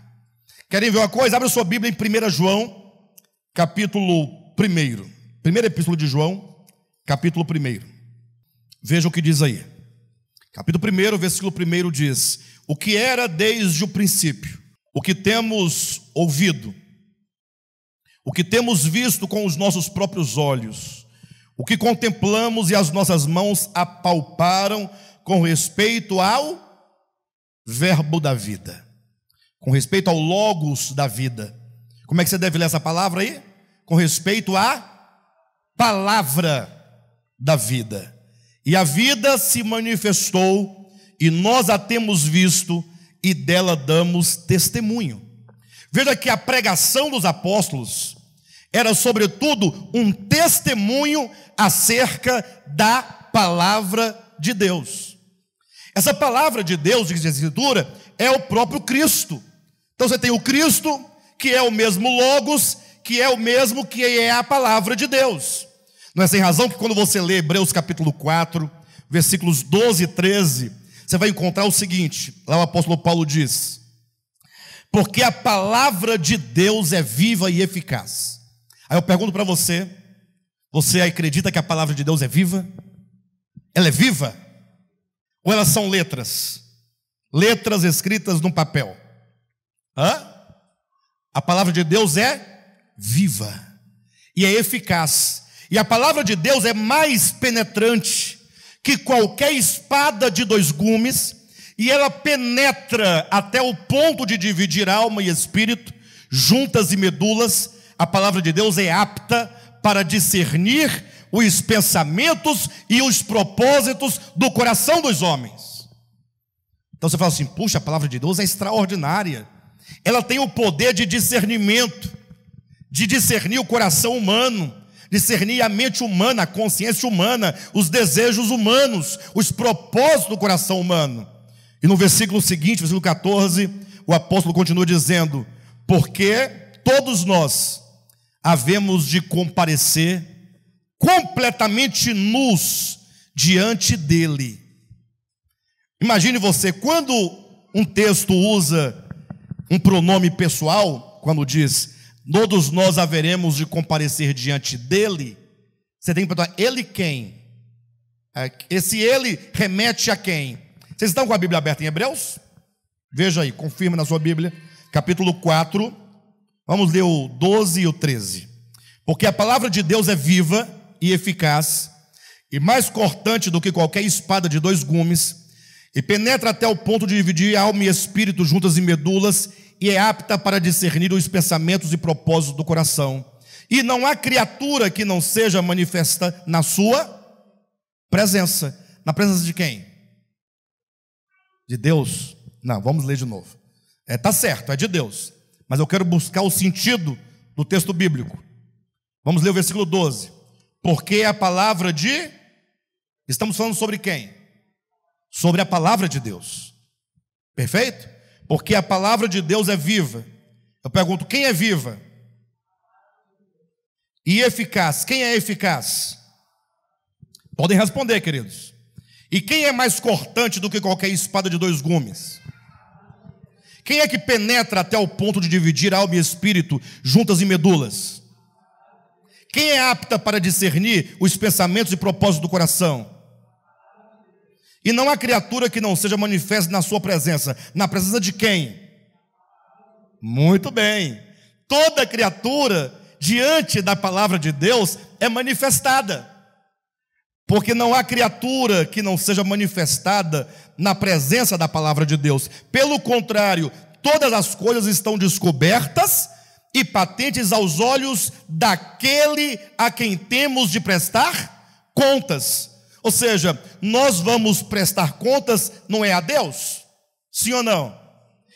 Querem ver uma coisa? Abre a sua Bíblia em 1 João, capítulo 1. Primeira epístola de João, capítulo 1. Veja o que diz aí. Capítulo 1, versículo 1 diz: o que era desde o princípio, o que temos ouvido, o que temos visto com os nossos próprios olhos, o que contemplamos e as nossas mãos apalparam com respeito ao verbo da vida, com respeito ao logos da vida. Como é que você deve ler essa palavra aí? Com respeito à palavra da vida. E a vida se manifestou, e nós a temos visto, e dela damos testemunho. Veja que a pregação dos apóstolos era sobretudo um testemunho acerca da palavra de Deus. Essa palavra de Deus, diz a Escritura, é o próprio Cristo. Então você tem o Cristo, que é o mesmo logos, que é o mesmo que é a palavra de Deus. Não é sem razão que quando você lê Hebreus capítulo 4, versículos 12 e 13, você vai encontrar o seguinte: lá o apóstolo Paulo diz: porque a palavra de Deus é viva e eficaz. Aí eu pergunto para você: você acredita que a palavra de Deus é viva? Ela é viva? Ou elas são letras? Letras escritas num papel? A palavra de Deus é viva e é eficaz. E a palavra de Deus é mais penetrante que qualquer espada de 2 gumes, e ela penetra até o ponto de dividir alma e espírito, juntas e medulas. A palavra de Deus é apta para discernir os pensamentos e os propósitos do coração dos homens. Então você fala assim: puxa, a palavra de Deus é extraordinária. Ela tem o poder de discernimento, de discernir o coração humano, discernir a mente humana, a consciência humana, os desejos humanos, os propósitos do coração humano. E no versículo seguinte, versículo 14, o apóstolo continua dizendo: porque todos nós havemos de comparecer completamente nus diante dele. Imagine você, quando um texto usa um pronome pessoal, quando diz todos nós haveremos de comparecer diante dele, você tem que perguntar: ele quem? Esse ele remete a quem? Vocês estão com a Bíblia aberta em Hebreus? Veja aí, confirma na sua Bíblia, capítulo 4, vamos ler o 12 e o 13. Porque a palavra de Deus é viva e eficaz, e mais cortante do que qualquer espada de 2 gumes, e penetra até o ponto de dividir alma e espírito, juntas e medulas, e é apta para discernir os pensamentos e propósitos do coração. E não há criatura que não seja manifesta na sua presença. Na presença de quem? De Deus? Não, vamos ler de novo. Está certo, é de Deus, mas eu quero buscar o sentido do texto bíblico. Vamos ler o versículo 12. Porque a palavra de... Estamos falando sobre quem? Sobre a palavra de Deus. Perfeito? Porque a palavra de Deus é viva. Eu pergunto: quem é viva? E eficaz. Quem é eficaz? Podem responder, queridos. E quem é mais cortante do que qualquer espada de 2 gumes? Quem é que penetra até o ponto de dividir alma e espírito, juntas e medulas? Quem é apta para discernir os pensamentos e propósitos do coração? E não há criatura que não seja manifesta na sua presença. Na presença de quem? Muito bem. Toda criatura, diante da palavra de Deus, é manifestada. Porque não há criatura que não seja manifestada na presença da palavra de Deus. Pelo contrário, todas as coisas estão descobertas e patentes aos olhos daquele a quem temos de prestar contas. Ou seja, nós vamos prestar contas, não é a Deus? Sim ou não?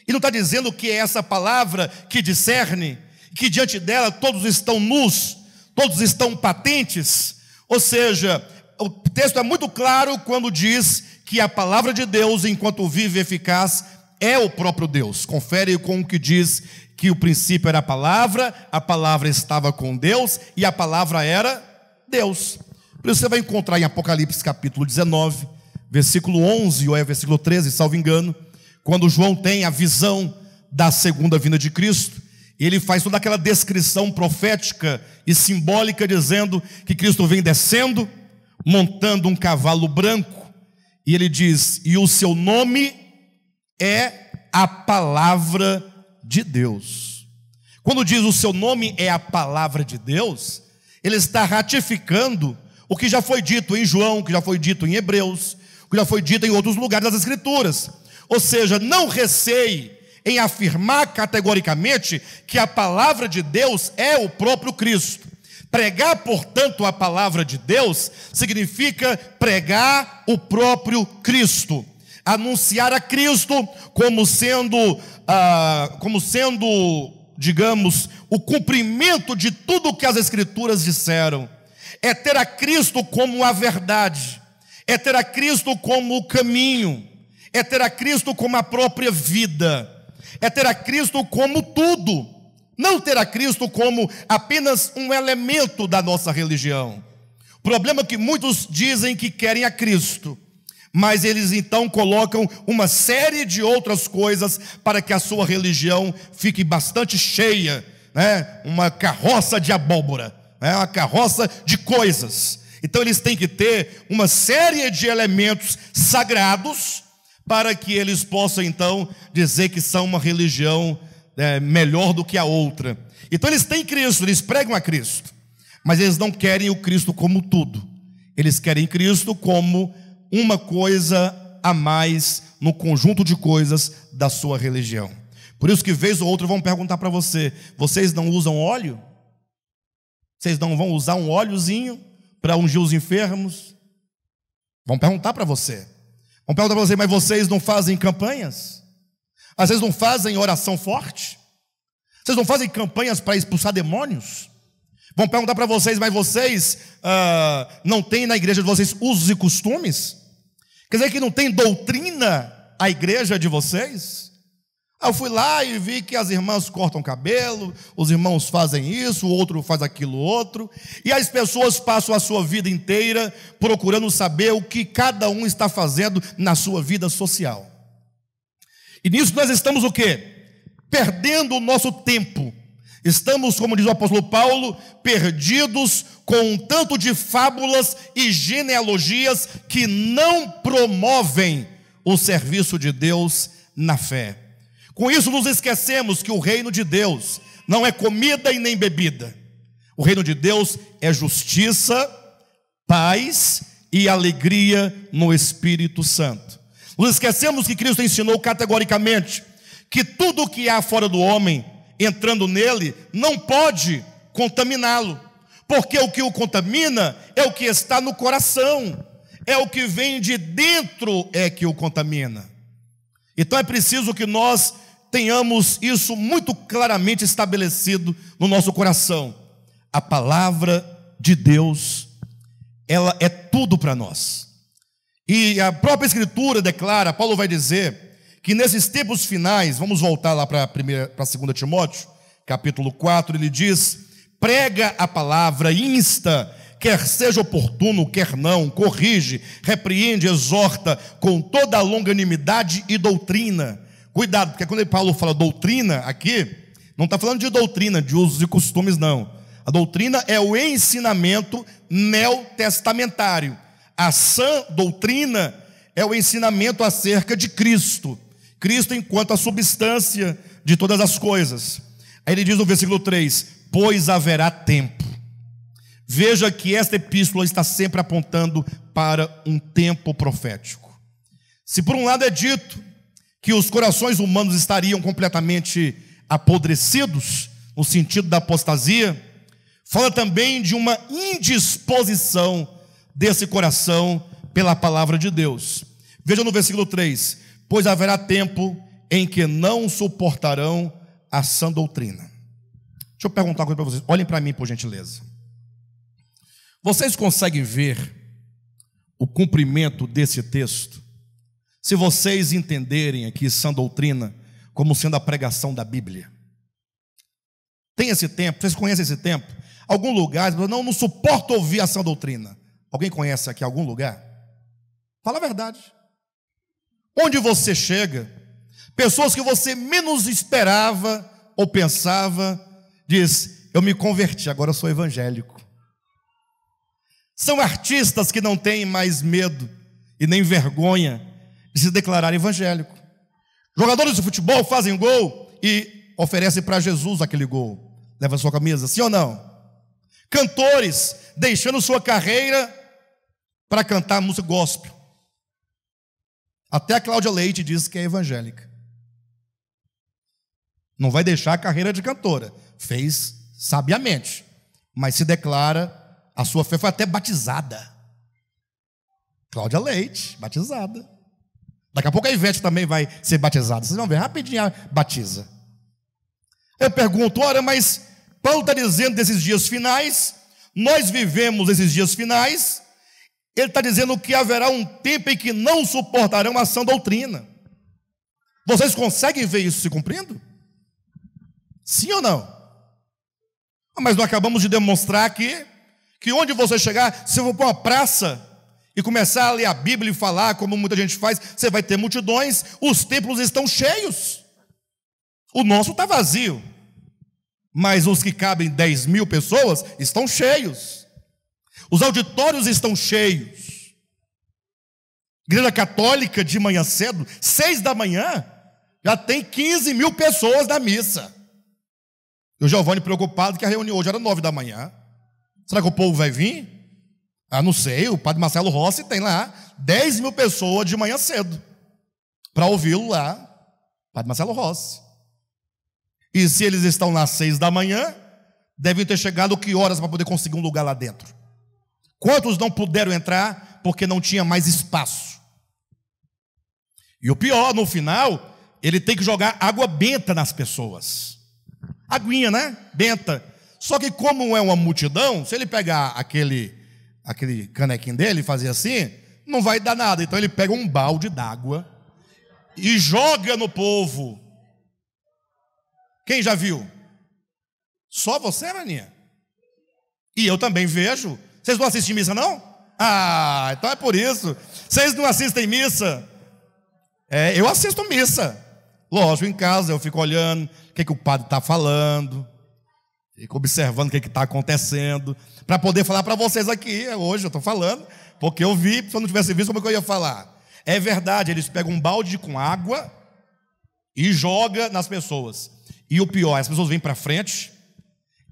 E não está dizendo que é essa palavra que discerne, que diante dela todos estão nus, todos estão patentes. Ou seja, o texto é muito claro quando diz que a palavra de Deus, enquanto vive e eficaz, é o próprio Deus. Confere com o que diz que o princípio era a palavra estava com Deus e a palavra era Deus. Por isso você vai encontrar em Apocalipse capítulo 19, versículo 11 ou versículo 13, salvo engano, quando João tem a visão da segunda vinda de Cristo, e ele faz toda aquela descrição profética e simbólica, dizendo que Cristo vem descendo, montando um cavalo branco, e ele diz, e o seu nome é a palavra de Deus. Quando diz o seu nome é a palavra de Deus, ele está ratificando o que já foi dito em João, o que já foi dito em Hebreus, o que já foi dito em outros lugares das Escrituras. Ou seja, não receie em afirmar categoricamente que a palavra de Deus é o próprio Cristo. Pregar, portanto, a palavra de Deus significa pregar o próprio Cristo, anunciar a Cristo como sendo, digamos, o cumprimento de tudo o que as Escrituras disseram. É ter a Cristo como a verdade, é ter a Cristo como o caminho, é ter a Cristo como a própria vida, é ter a Cristo como tudo. Não ter a Cristo como apenas um elemento da nossa religião. O problema é que muitos dizem que querem a Cristo, mas eles então colocam uma série de outras coisas para que a sua religião fique bastante cheia, né? Uma carroça de abóbora, né? Uma carroça de coisas. Então eles têm que ter uma série de elementos sagrados para que eles possam então dizer que são uma religião melhor do que a outra. Então eles têm Cristo, eles pregam a Cristo, mas eles não querem o Cristo como tudo. Eles querem Cristo como uma coisa a mais no conjunto de coisas da sua religião. Por isso que vez ou outra vão perguntar para você: vocês não usam óleo? Vocês não vão usar um óleozinho para ungir os enfermos? Vão perguntar para você. Vão perguntar para você: mas vocês não fazem campanhas? Às vezes não fazem oração forte? Vocês não fazem campanhas para expulsar demônios? Vão perguntar para vocês: mas vocês não têm na igreja de vocês usos e costumes? Quer dizer que não tem doutrina a igreja de vocês? Eu fui lá e vi que as irmãs cortam cabelo, os irmãos fazem isso, o outro faz aquilo outro, e as pessoas passam a sua vida inteira procurando saber o que cada um está fazendo na sua vida social. E nisso nós estamos o quê? Perdendo o nosso tempo. Estamos, como diz o apóstolo Paulo, perdidos com um tanto de fábulas e genealogias que não promovem o serviço de Deus na fé. Com isso nos esquecemos que o reino de Deus não é comida e nem bebida. O reino de Deus é justiça, paz e alegria no Espírito Santo. Nos esquecemos que Cristo ensinou categoricamente que tudo o que há fora do homem, entrando nele, não pode contaminá-lo, porque o que o contamina é o que está no coração, é o que vem de dentro é que o contamina. Então é preciso que nós tenhamos isso muito claramente estabelecido no nosso coração. A palavra de Deus, ela é tudo para nós. E a própria Escritura declara, Paulo vai dizer, que nesses tempos finais, vamos voltar lá para 2 Timóteo, capítulo 4, ele diz: prega a palavra, insta, quer seja oportuno, quer não, corrige, repreende, exorta, com toda a longanimidade e doutrina. Cuidado, porque quando Paulo fala doutrina aqui, não está falando de doutrina, de usos e costumes, não. A doutrina é o ensinamento neotestamentário. A sã doutrina é o ensinamento acerca de Cristo. Cristo enquanto a substância de todas as coisas. Aí ele diz no versículo 3: pois haverá tempo. Veja que esta epístola está sempre apontando para um tempo profético. Se por um lado é dito que os corações humanos estariam completamente apodrecidos, no sentido da apostasia, fala também de uma indisposição desse coração pela palavra de Deus. Veja no versículo 3: pois haverá tempo em que não suportarão a sã doutrina. Deixa eu perguntar uma coisa para vocês, olhem para mim por gentileza. Vocês conseguem ver o cumprimento desse texto? Se vocês entenderem aqui sã doutrina como sendo a pregação da Bíblia. Tem esse tempo, vocês conhecem esse tempo? Algum lugar, não suporto ouvir a sã doutrina. Alguém conhece aqui algum lugar? Fala a verdade. Onde você chega, pessoas que você menos esperava ou pensava, diz: eu me converti, agora eu sou evangélico. São artistas que não têm mais medo e nem vergonha de se declarar evangélico. Jogadores de futebol fazem gol e oferecem para Jesus aquele gol. Leva sua camisa, sim ou não? Cantores deixando sua carreira para cantar música gospel. Até a Cláudia Leite diz que é evangélica. Não vai deixar a carreira de cantora. Fez sabiamente, mas se declara, a sua fé foi até batizada. Cláudia Leite, batizada. Daqui a pouco a Ivete também vai ser batizada. Vocês vão ver, rapidinho batiza. Eu pergunto, ora, mas Paulo está dizendo desses dias finais, nós vivemos esses dias finais, ele está dizendo que haverá um tempo em que não suportarão a sã doutrina. Vocês conseguem ver isso se cumprindo? Sim ou não? Mas nós acabamos de demonstrar aqui que onde você chegar, se for para uma praça e começar a ler a Bíblia e falar, como muita gente faz, você vai ter multidões, os templos estão cheios. O nosso está vazio, mas os que cabem 10.000 pessoas estão cheios. Os auditórios estão cheios. Igreja Católica de manhã cedo, 6 da manhã, já tem 15.000 pessoas na missa. E o Giovanni preocupado que a reunião hoje era 9 da manhã. Será que o povo vai vir? Ah, não sei, o padre Marcelo Rossi tem lá 10.000 pessoas de manhã cedo para ouvi-lo lá, padre Marcelo Rossi. E se eles estão lá às 6 da manhã, devem ter chegado que horas para poder conseguir um lugar lá dentro? Quantos não puderam entrar porque não tinha mais espaço? E o pior, no final, ele tem que jogar água benta nas pessoas. Aguinha, né? Benta. Só que como é uma multidão, se ele pegar aquele canequinho dele e fazer assim, não vai dar nada. Então ele pega um balde d'água e joga no povo. Quem já viu? Só você, maninha? E eu também vejo. Vocês não assistem missa, não? Ah, então é por isso. Vocês não assistem missa? Eu assisto missa. Lógico, em casa eu fico olhando o que o padre está falando, fico observando o que está acontecendo, para poder falar para vocês aqui. Hoje eu estou falando, porque eu vi, se eu não tivesse visto, como é que eu ia falar? É verdade, eles pegam um balde com água e jogam nas pessoas. E o pior, as pessoas vêm para frente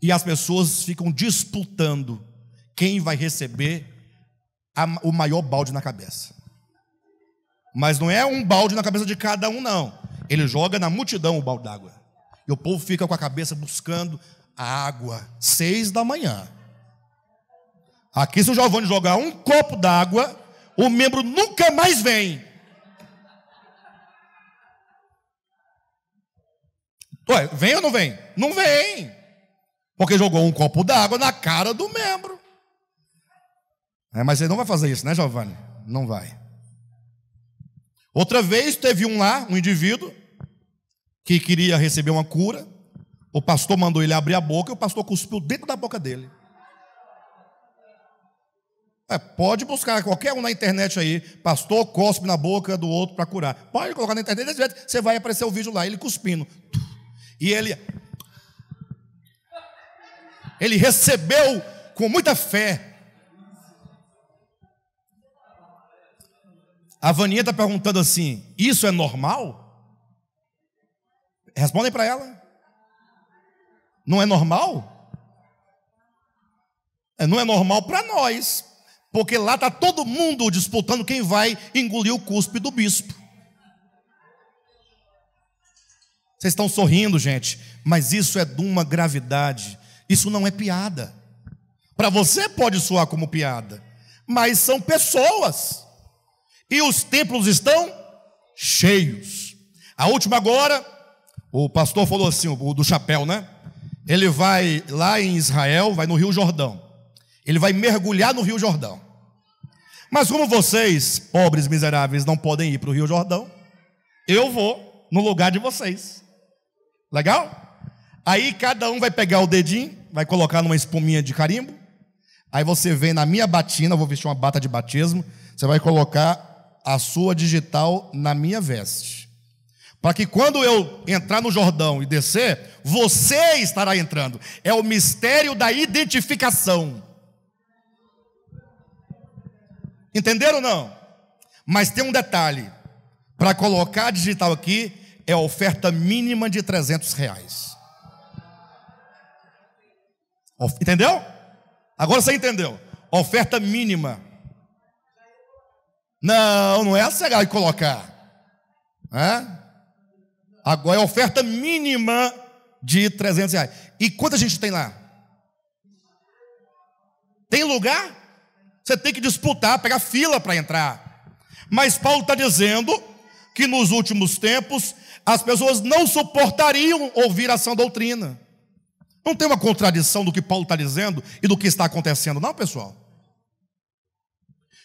e as pessoas ficam disputando quem vai receber o maior balde na cabeça. Mas não é um balde na cabeça de cada um, não. Ele joga na multidão o balde d'água. E o povo fica com a cabeça buscando a água. 6 da manhã. Aqui, se o Giovanni jogar um copo d'água, o membro nunca mais vem. Ué, vem ou não vem? Não vem. Porque jogou um copo d'água na cara do membro. Mas você não vai fazer isso, né, Giovanni? Não vai. Outra vez teve um indivíduo que queria receber uma cura. O pastor mandou ele abrir a boca e o pastor cuspiu dentro da boca dele. Pode buscar qualquer um na internet aí, pastor cospe na boca do outro para curar. Pode colocar na internet, desse jeito, você vai aparecer o vídeo lá, ele cuspindo. E ele recebeu com muita fé. A Vaninha está perguntando assim: isso é normal? Respondem para ela. Não é normal? Não é normal para nós, porque lá está todo mundo disputando quem vai engolir o cuspe do bispo. Vocês estão sorrindo, gente, mas isso é de uma gravidade. Isso não é piada. Para você pode soar como piada, mas são pessoas. E os templos estão cheios. A última agora, o pastor falou assim, o do chapéu, né? Ele vai lá em Israel, vai no Rio Jordão. Ele vai mergulhar no Rio Jordão. Mas como vocês, pobres miseráveis, não podem ir para o Rio Jordão, eu vou no lugar de vocês. Legal? Aí cada um vai pegar o dedinho, vai colocar numa espuminha de carimbo. Aí você vem na minha batina, eu vou vestir uma bata de batismo, você vai colocar a sua digital na minha veste. Para que quando eu entrar no Jordão e descer, você estará entrando. É o mistério da identificação. Entenderam ou não? Mas tem um detalhe. Para colocar a digital aqui, é a oferta mínima de R$300. Entendeu? Agora você entendeu. Oferta mínima. Não é essa de colocar. Agora é oferta mínima de R$300. E quanta gente tem lá? Tem lugar? Você tem que disputar, pegar fila para entrar. Mas Paulo está dizendo que nos últimos tempos as pessoas não suportariam ouvir a sã doutrina. Não tem uma contradição do que Paulo está dizendo e do que está acontecendo, não, pessoal?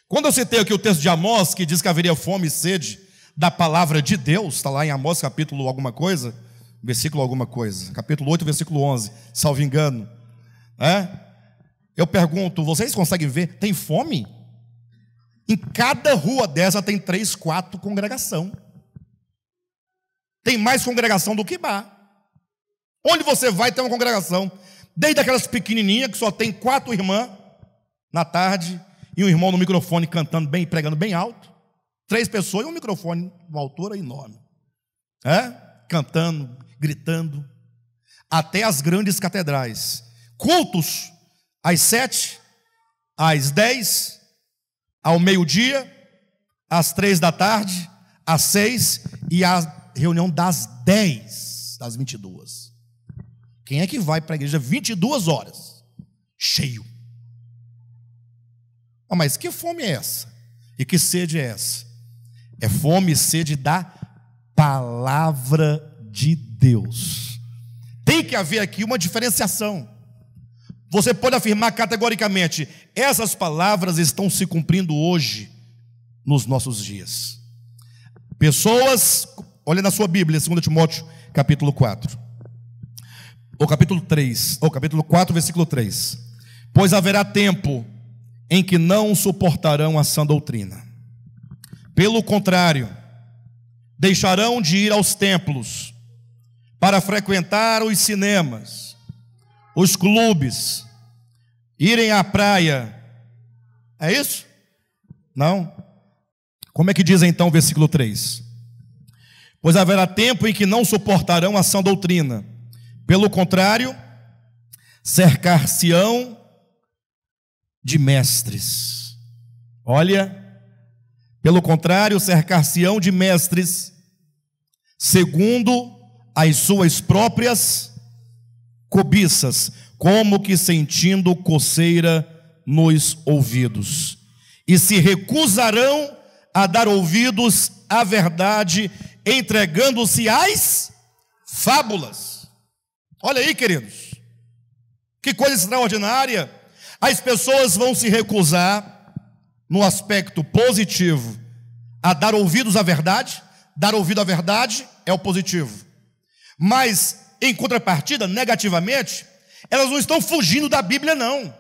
Quando eu citei aqui o texto de Amós, que diz que haveria fome e sede da palavra de Deus, está lá em Amós capítulo alguma coisa, versículo alguma coisa, capítulo 8, versículo 11, salvo engano. Eu pergunto, vocês conseguem ver, tem fome? Em cada rua dessa tem 3, 4 congregação. Tem mais congregação do que bar. Onde você vai tem uma congregação, desde aquelas pequenininhas que só tem 4 irmãs na tarde, e um irmão no microfone cantando bem, pregando bem alto, 3 pessoas e um microfone de uma altura enorme, cantando, gritando, até as grandes catedrais, cultos às 7, às 10, ao meio-dia, às 3 da tarde, às 6 e a reunião das 10, das 22. Quem é que vai para a igreja 22 horas? Cheio. Mas que fome é essa? E que sede é essa? É fome e sede da palavra de Deus. Tem que haver aqui uma diferenciação. Você pode afirmar categoricamente: essas palavras estão se cumprindo hoje, nos nossos dias. Pessoas, olha na sua Bíblia, 2 Timóteo, capítulo 4. Ou capítulo 3, ou capítulo 4, versículo 3. Pois haverá tempo em que não suportarão a sã doutrina. Pelo contrário, deixarão de ir aos templos para frequentar os cinemas, os clubes, irem à praia. É isso? Não? Como é que diz então o versículo 3? Pois haverá tempo em que não suportarão a sã doutrina. Pelo contrário, cercar-se-ão de mestres. Olha, pelo contrário, cercar-se-ão de mestres, segundo as suas próprias cobiças, como que sentindo coceira nos ouvidos, e se recusarão a dar ouvidos à verdade, entregando-se às fábulas. Olha aí, queridos, que coisa extraordinária. As pessoas vão se recusar, no aspecto positivo, a dar ouvidos à verdade. Dar ouvido à verdade é o positivo. Mas, em contrapartida, negativamente, elas não estão fugindo da Bíblia, não.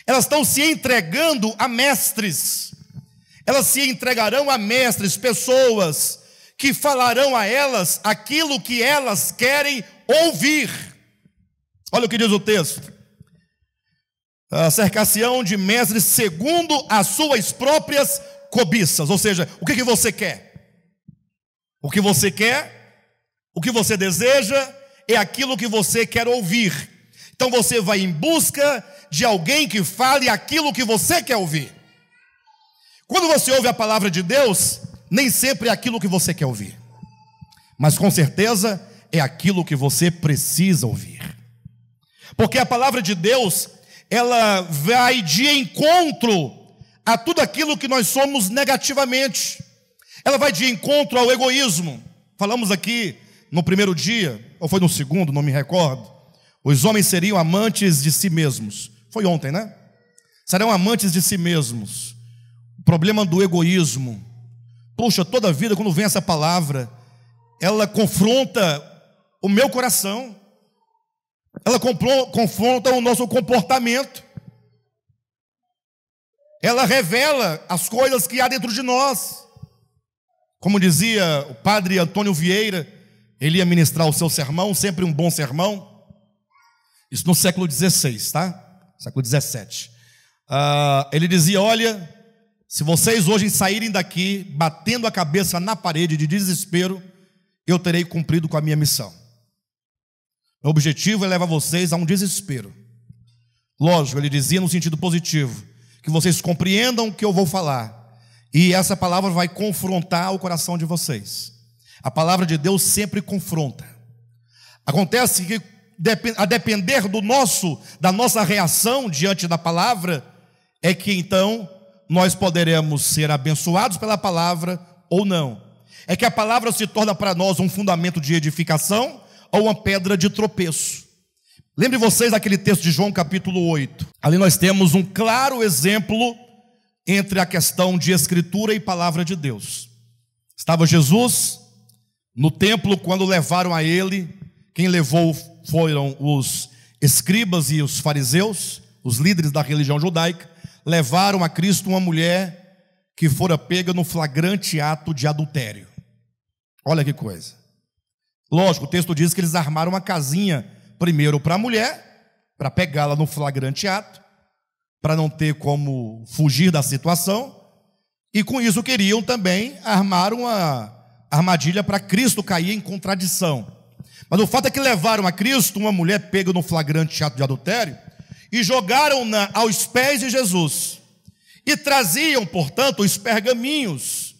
elas estão se entregando a mestres. Elas se entregarão a mestres, pessoas que falarão a elas aquilo que elas querem ouvir. Olha o que diz o texto: cercar-se-ão de mestres segundo as suas próprias cobiças. Ou seja, o que você quer? O que você quer, o que você deseja, é aquilo que você quer ouvir. Então você vai em busca de alguém que fale aquilo que você quer ouvir. Quando você ouve a palavra de Deus, nem sempre é aquilo que você quer ouvir, mas com certeza é aquilo que você precisa ouvir. Porque a palavra de Deus, ela vai de encontro a tudo aquilo que nós somos negativamente. Ela vai de encontro ao egoísmo. Falamos aqui no primeiro dia, ou foi no segundo, não me recordo. Os homens seriam amantes de si mesmos. Foi ontem, né? Serão amantes de si mesmos. O problema do egoísmo. Puxa, toda a vida quando vem essa palavra, ela confronta o meu coração. Ela confronta o nosso comportamento. Ela revela as coisas que há dentro de nós. Como dizia o padre Antônio Vieira, ele ia ministrar o seu sermão, sempre um bom sermão. Isso no século XVI, tá? Século XVII. Ele dizia: olha, se vocês hoje saírem daqui batendo a cabeça na parede de desespero, eu terei cumprido com a minha missão. O objetivo é levar vocês a um desespero. Lógico, ele dizia no sentido positivo, que vocês compreendam o que eu vou falar, e essa palavra vai confrontar o coração de vocês. A palavra de Deus sempre confronta. Acontece que, a depender da nossa reação diante da palavra, é que então nós poderemos ser abençoados pela palavra ou não. É que a palavra se torna para nós um fundamento de edificação ou uma pedra de tropeço. Lembre vocês daquele texto de João capítulo 8. Ali nós temos um claro exemplo entre a questão de escritura e palavra de Deus. Estava Jesus no templo quando levaram a ele. Quem levou foram os escribas e os fariseus, os líderes da religião judaica. Levaram a Cristo uma mulher que fora pega no flagrante ato de adultério. Olha que coisa. Lógico, o texto diz que eles armaram uma casinha primeiro para a mulher, para pegá-la no flagrante ato, para não ter como fugir da situação, e com isso queriam também armar uma armadilha para Cristo cair em contradição. Mas o fato é que levaram a Cristo uma mulher pega no flagrante ato de adultério e jogaram-na aos pés de Jesus, e traziam, portanto, os pergaminhos,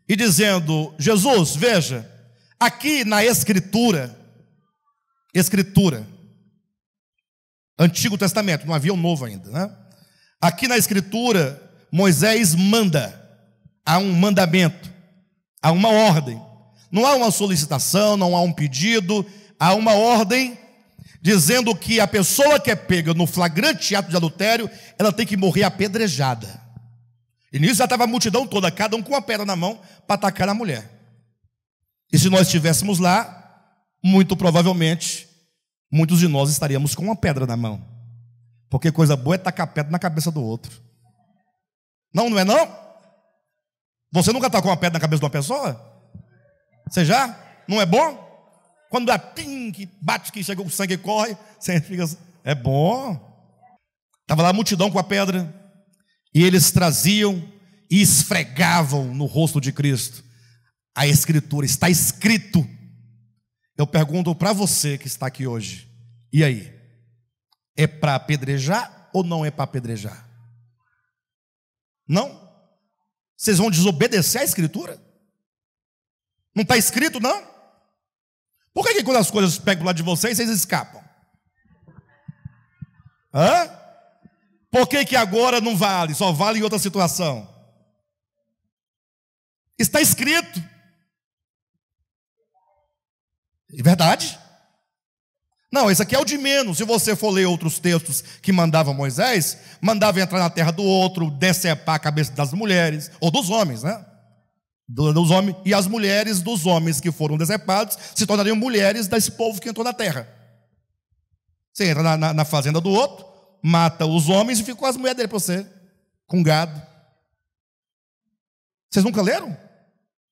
e dizendo: Jesus, veja, aqui na Escritura, Antigo Testamento, não havia o Novo ainda, né? Aqui na Escritura, Moisés manda, há um mandamento, há uma ordem, não há uma solicitação, não há um pedido, há uma ordem, dizendo que a pessoa que é pega no flagrante ato de adultério, ela tem que morrer apedrejada. E nisso já estava a multidão toda, cada um com uma pedra na mão, para atacar a mulher. E se nós estivéssemos lá, muito provavelmente, muitos de nós estaríamos com uma pedra na mão. Porque coisa boa é tacar pedra na cabeça do outro. Não, não é não? Você nunca tacou uma pedra na cabeça de uma pessoa? Você já? Não é bom? Quando dá pim, que bate, que chega o sangue e corre, você fica assim, é bom. Estava lá a multidão com a pedra, e eles traziam e esfregavam no rosto de Cristo. A Escritura, está escrito. Eu pergunto para você que está aqui hoje, e aí? É para apedrejar ou não é para apedrejar? Não? Vocês vão desobedecer à Escritura? Não está escrito, não? Por que quando as coisas pegam do lado de vocês, vocês escapam? Hã? Por que agora não vale, só vale em outra situação? Está escrito. É verdade? Não, esse aqui é o de menos. Se você for ler outros textos que mandava Moisés, mandava entrar na terra do outro, decepar a cabeça das mulheres, ou dos homens, né? Dos homens, e as mulheres dos homens que foram decepados se tornariam mulheres desse povo que entrou na terra. Você entra na fazenda do outro, mata os homens e fica com as mulheres dele para você, com gado. Vocês nunca leram?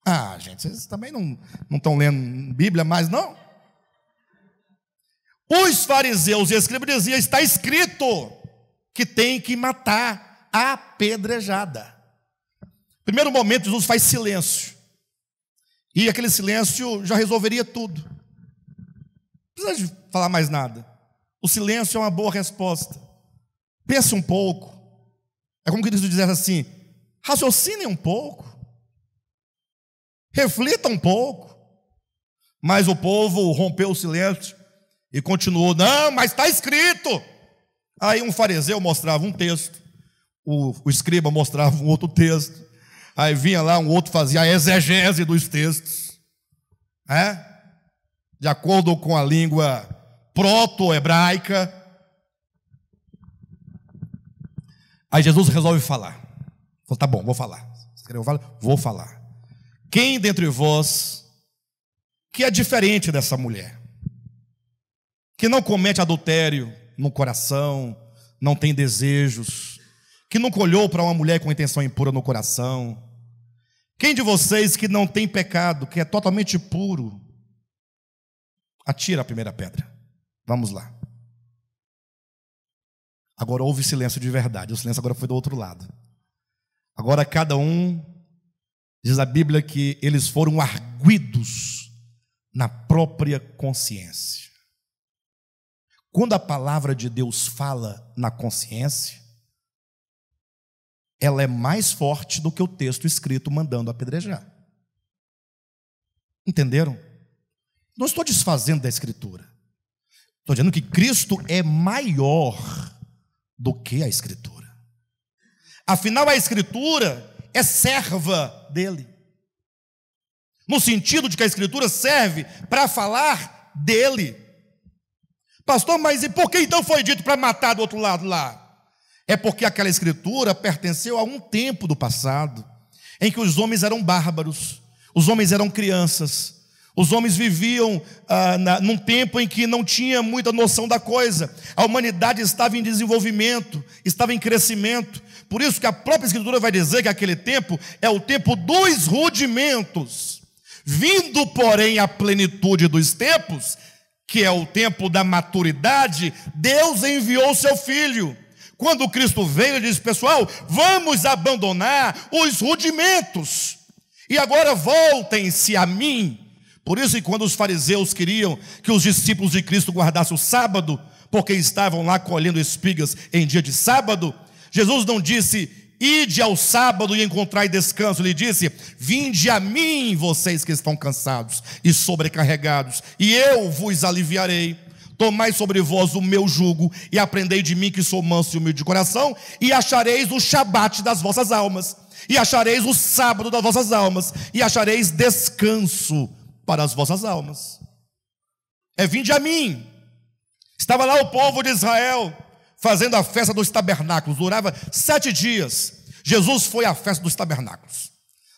Ah, gente, vocês também não estão lendo Bíblia mais, não? Os fariseus e escribas diziam: está escrito que tem que matar, apedrejada. Primeiro momento, Jesus faz silêncio. E aquele silêncio já resolveria tudo. Não precisa de falar mais nada. O silêncio é uma boa resposta. Pense um pouco. É como que Cristo dissesse assim: raciocine um pouco. Reflita um pouco. Mas o povo rompeu o silêncio e continuou: não, mas está escrito. Aí um fariseu mostrava um texto, o escriba mostrava um outro texto, aí vinha lá um outro, fazia a exegese dos textos, de acordo com a língua proto-hebraica. Aí Jesus resolve falar. Falou: tá bom, vou falar. Vou falar. Quem dentre vós que é diferente dessa mulher, que não comete adultério no coração, não tem desejos, que nunca olhou para uma mulher com intenção impura no coração? Quem de vocês que não tem pecado, que é totalmente puro, atira a primeira pedra? Vamos lá. Agora houve silêncio de verdade. O silêncio agora foi do outro lado. Agora cada um, diz a Bíblia, que eles foram arguidos na própria consciência. Quando a palavra de Deus fala na consciência, ela é mais forte do que o texto escrito mandando apedrejar. Entenderam? Não estou desfazendo da Escritura. Estou dizendo que Cristo é maior do que a Escritura. Afinal, a Escritura é serva dele. No sentido de que a Escritura serve para falar dele. Pastor, mas e por que então foi dito para matar do outro lado lá? É porque aquela Escritura pertenceu a um tempo do passado, em que os homens eram bárbaros, os homens eram crianças, os homens viviam num tempo em que não tinha muita noção da coisa. A humanidade estava em desenvolvimento, estava em crescimento. Por isso que a própria Escritura vai dizer que aquele tempo é o tempo dos rudimentos. Vindo, porém, a plenitude dos tempos, que é o tempo da maturidade, Deus enviou o seu Filho. Quando Cristo veio, ele disse: pessoal, vamos abandonar os rudimentos, e agora voltem-se a mim. Por isso que quando os fariseus queriam que os discípulos de Cristo guardassem o sábado, porque estavam lá colhendo espigas em dia de sábado, Jesus não disse: ide ao sábado e encontrai descanso. Ele disse: vinde a mim, vocês que estão cansados e sobrecarregados, e eu vos aliviarei. Tomai sobre vós o meu jugo e aprendei de mim, que sou manso e humilde de coração, e achareis o Shabat das vossas almas, e achareis o sábado das vossas almas, e achareis descanso para as vossas almas. Vinde a mim. Estava lá o povo de Israel fazendo a festa dos tabernáculos, durava 7 dias. Jesus foi à festa dos tabernáculos.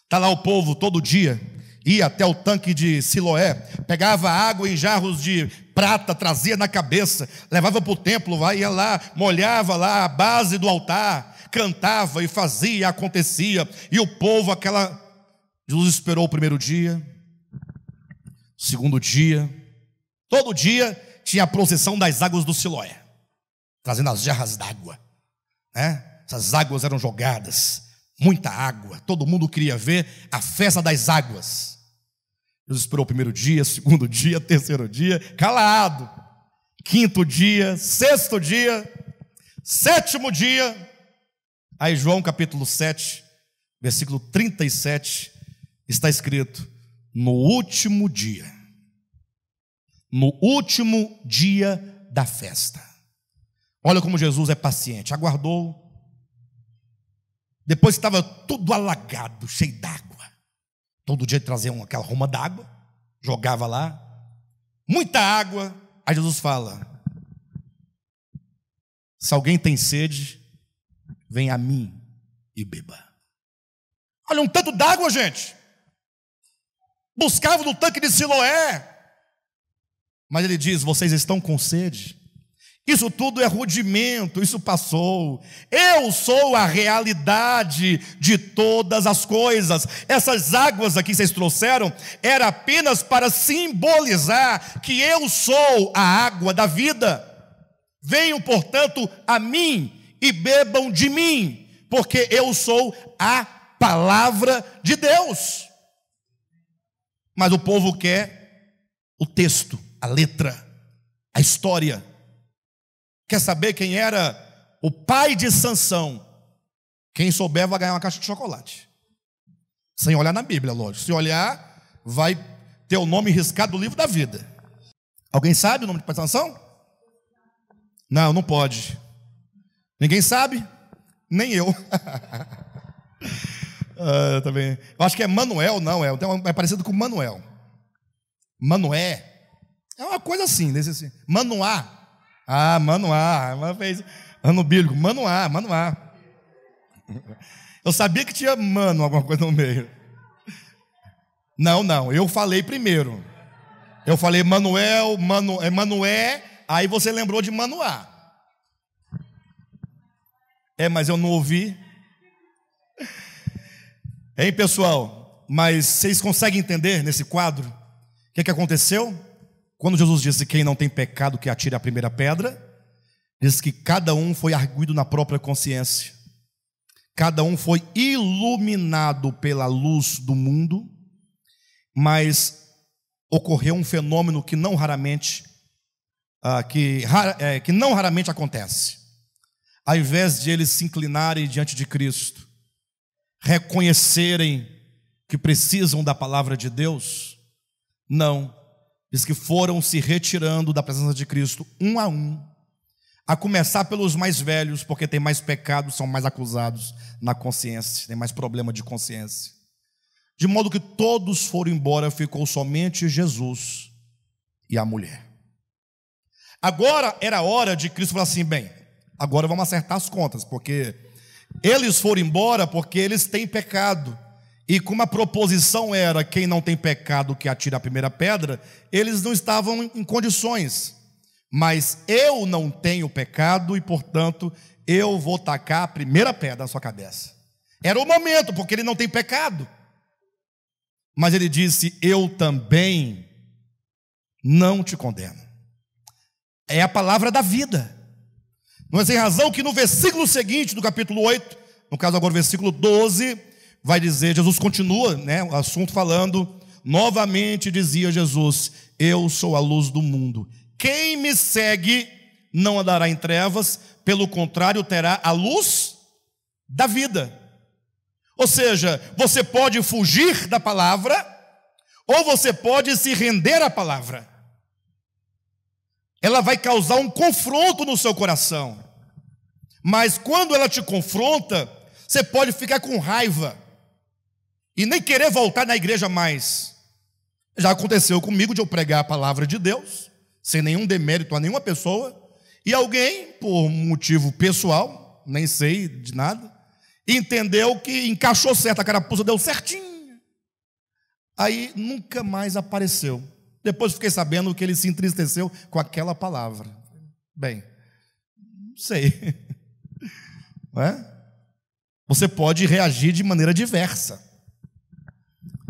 Está lá o povo todo dia, ia até o tanque de Siloé, pegava água em jarros de prata, trazia na cabeça, levava para o templo, ia lá, molhava lá a base do altar, cantava e fazia, acontecia. E o povo, Jesus esperou o primeiro dia, segundo dia, todo dia tinha a procissão das águas do Siloé, trazendo as jarras d'água, Essas águas eram jogadas, muita água, todo mundo queria ver a festa das águas. Jesus esperou o primeiro dia, segundo dia, terceiro dia, calado. Quinto dia, sexto dia, sétimo dia. Aí João capítulo 7, versículo 37, está escrito: no último dia da festa. Olha como Jesus é paciente, aguardou. Depois estava tudo alagado, cheio d'água. Todo dia trazia aquela roma d'água, jogava lá, muita água. Aí Jesus fala: se alguém tem sede, vem a mim e beba. Olha, um tanto d'água, gente. Buscava no tanque de Siloé. Mas ele diz: vocês estão com sede? Isso tudo é rudimento, isso passou. Eu sou a realidade de todas as coisas. Essas águas aqui que vocês trouxeram era apenas para simbolizar que eu sou a água da vida. Venham, portanto, a mim e bebam de mim, porque eu sou a palavra de Deus. Mas o povo quer o texto, a letra, a história. Quer saber quem era o pai de Sansão? Quem souber vai ganhar uma caixa de chocolate. Sem olhar na Bíblia, lógico. Se olhar, vai ter o nome riscado do livro da vida. Alguém sabe o nome de pai de Sansão? Não, não pode. Ninguém sabe? Nem eu. Também. Eu acho que é Manuel, não, é parecido com Manuel. Manoé. É uma coisa assim, desse assim. Manoá. Ah, Manoá. Ano bíblico. Manoá. Eu sabia que tinha mano, alguma coisa no meio. Não, eu falei primeiro. Eu falei Manuel, Manoé, aí você lembrou de Manoá. Mas eu não ouvi. Hein, pessoal? Mas vocês conseguem entender nesse quadro o que aconteceu? Quando Jesus disse: quem não tem pecado que atire a primeira pedra, diz que cada um foi arguido na própria consciência. Cada um foi iluminado pela luz do mundo, mas ocorreu um fenômeno que não raramente acontece. Ao invés de eles se inclinarem diante de Cristo, reconhecerem que precisam da palavra de Deus, não. Diz que foram se retirando da presença de Cristo um, a começar pelos mais velhos, porque tem mais pecados, são mais acusados na consciência, tem mais problema de consciência. De modo que todos foram embora, ficou somente Jesus e a mulher. Agora era hora de Cristo falar assim: bem, agora vamos acertar as contas, porque eles foram embora porque eles têm pecado. E como a proposição era quem não tem pecado que atire a primeira pedra, eles não estavam em condições. Mas eu não tenho pecado e, portanto, eu vou tacar a primeira pedra na sua cabeça. Era o momento, porque ele não tem pecado. Mas ele disse: eu também não te condeno. É a palavra da vida. Não é sem razão que no versículo seguinte do capítulo 8, no caso agora o versículo 12, vai dizer, Jesus continua, o assunto falando, novamente dizia Jesus: eu sou a luz do mundo. Quem me segue não andará em trevas, pelo contrário, terá a luz da vida. Ou seja, você pode fugir da palavra, ou você pode se render à palavra. Ela vai causar um confronto no seu coração, mas quando ela te confronta, você pode ficar com raiva e nem querer voltar na igreja mais. Já aconteceu comigo de eu pregar a palavra de Deus, sem nenhum demérito a nenhuma pessoa, e alguém, por motivo pessoal, nem sei de nada, entendeu que encaixou certo, a carapuça deu certinho. Aí nunca mais apareceu. Depois fiquei sabendo que ele se entristeceu com aquela palavra. Bem, não sei. Não é? Você pode reagir de maneira diversa.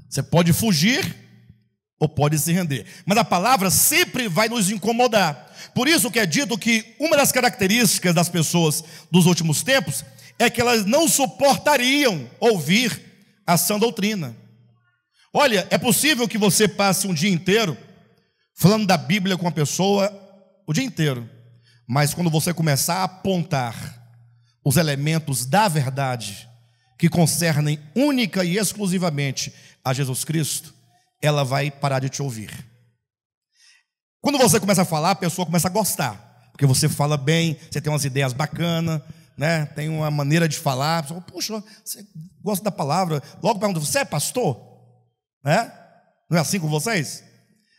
Você pode fugir ou pode se render. Mas a palavra sempre vai nos incomodar. Por isso que é dito que uma das características das pessoas dos últimos tempos é que elas não suportariam ouvir a sã doutrina. Olha, é possível que você passe um dia inteiro falando da Bíblia com a pessoa, o dia inteiro, mas quando você começar a apontar os elementos da verdade que concernem única e exclusivamente a Jesus Cristo, ela vai parar de te ouvir. Quando você começa a falar, a pessoa começa a gostar, porque você fala bem, você tem umas ideias bacanas, tem uma maneira de falar. A pessoa, puxa, você gosta da palavra. Logo pergunta: você é pastor? Não é assim com vocês?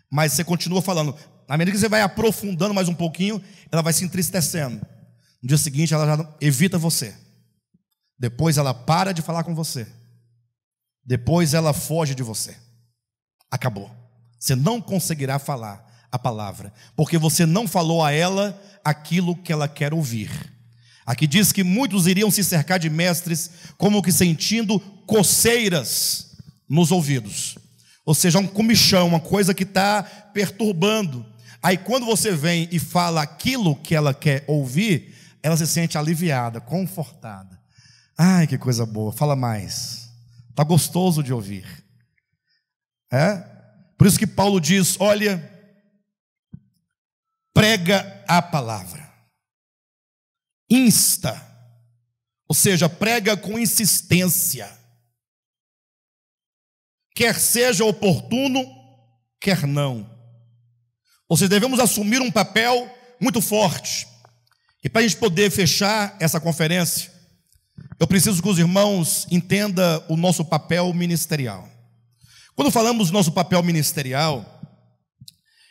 Mas você continua falando. Na medida que você vai aprofundando mais um pouquinho, ela vai se entristecendo. No dia seguinte ela já evita você. Depois ela para de falar com você. Depois ela foge de você. Acabou. Você não conseguirá falar a palavra, porque você não falou a ela aquilo que ela quer ouvir. Aqui diz que muitos iriam se cercar de mestres, como que sentindo coceiras nos ouvidos, ou seja, um comichão, uma coisa que está perturbando. Aí quando você vem e fala aquilo que ela quer ouvir, ela se sente aliviada, confortada. Ai, que coisa boa, fala mais, está gostoso de ouvir. Por isso que Paulo diz, olha, prega a palavra, insta, ou seja, prega com insistência, quer seja oportuno, quer não. Ou seja, devemos assumir um papel muito forte. E para a gente poder fechar essa conferência, eu preciso que os irmãos entendam o nosso papel ministerial. Quando falamos do nosso papel ministerial,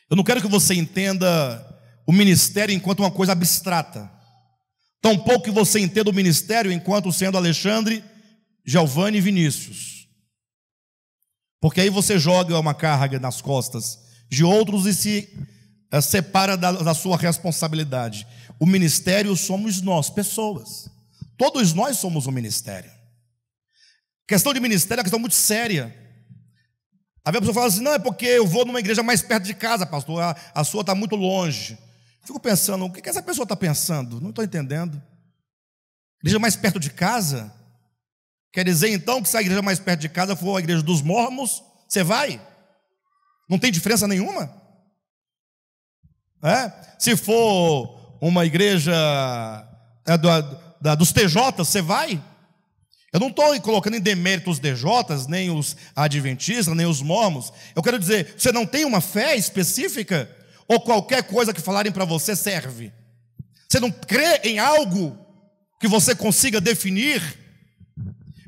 eu não quero que você entenda o ministério enquanto uma coisa abstrata. Tampouco que você entenda o ministério enquanto sendo Alexandre, Giovanni e Vinícius. Porque aí você joga uma carga nas costas de outros e se separa da sua responsabilidade. O ministério somos nós, pessoas. Todos nós somos um ministério. A questão de ministério é uma questão muito séria. Às vezes a pessoa fala assim, não, é porque eu vou numa igreja mais perto de casa, pastor, a sua está muito longe. Fico pensando, o que essa pessoa está pensando? Não estou entendendo. Igreja mais perto de casa? Quer dizer então que se a igreja mais perto de casa for a igreja dos mormons, você vai? Não tem diferença nenhuma? Se for uma igreja dos TJs, você vai? Eu não estou colocando em demérito os DJs, nem os adventistas, nem os mormons. Eu quero dizer, você não tem uma fé específica? Ou qualquer coisa que falarem para você serve? Você não crê em algo que você consiga definir?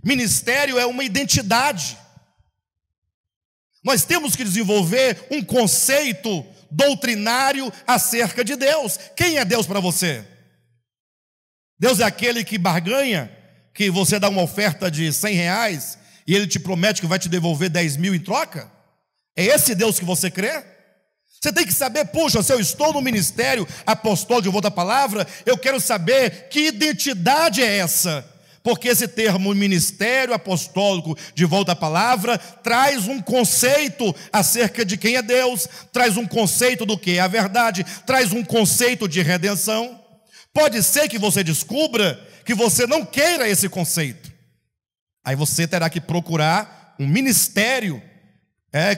Ministério é uma identidade. Nós temos que desenvolver um conceito doutrinário acerca de Deus. Quem é Deus para você? Deus é aquele que barganha, que você dá uma oferta de R$100 e ele te promete que vai te devolver 10.000 em troca? É esse Deus que você crê? Você tem que saber, puxa, se eu estou no ministério apostólico de volta à palavra, eu quero saber que identidade é essa. Porque esse termo ministério apostólico de volta à palavra traz um conceito acerca de quem é Deus, traz um conceito do que é a verdade, traz um conceito de redenção. Pode ser que você descubra que você não queira esse conceito. Aí você terá que procurar um ministério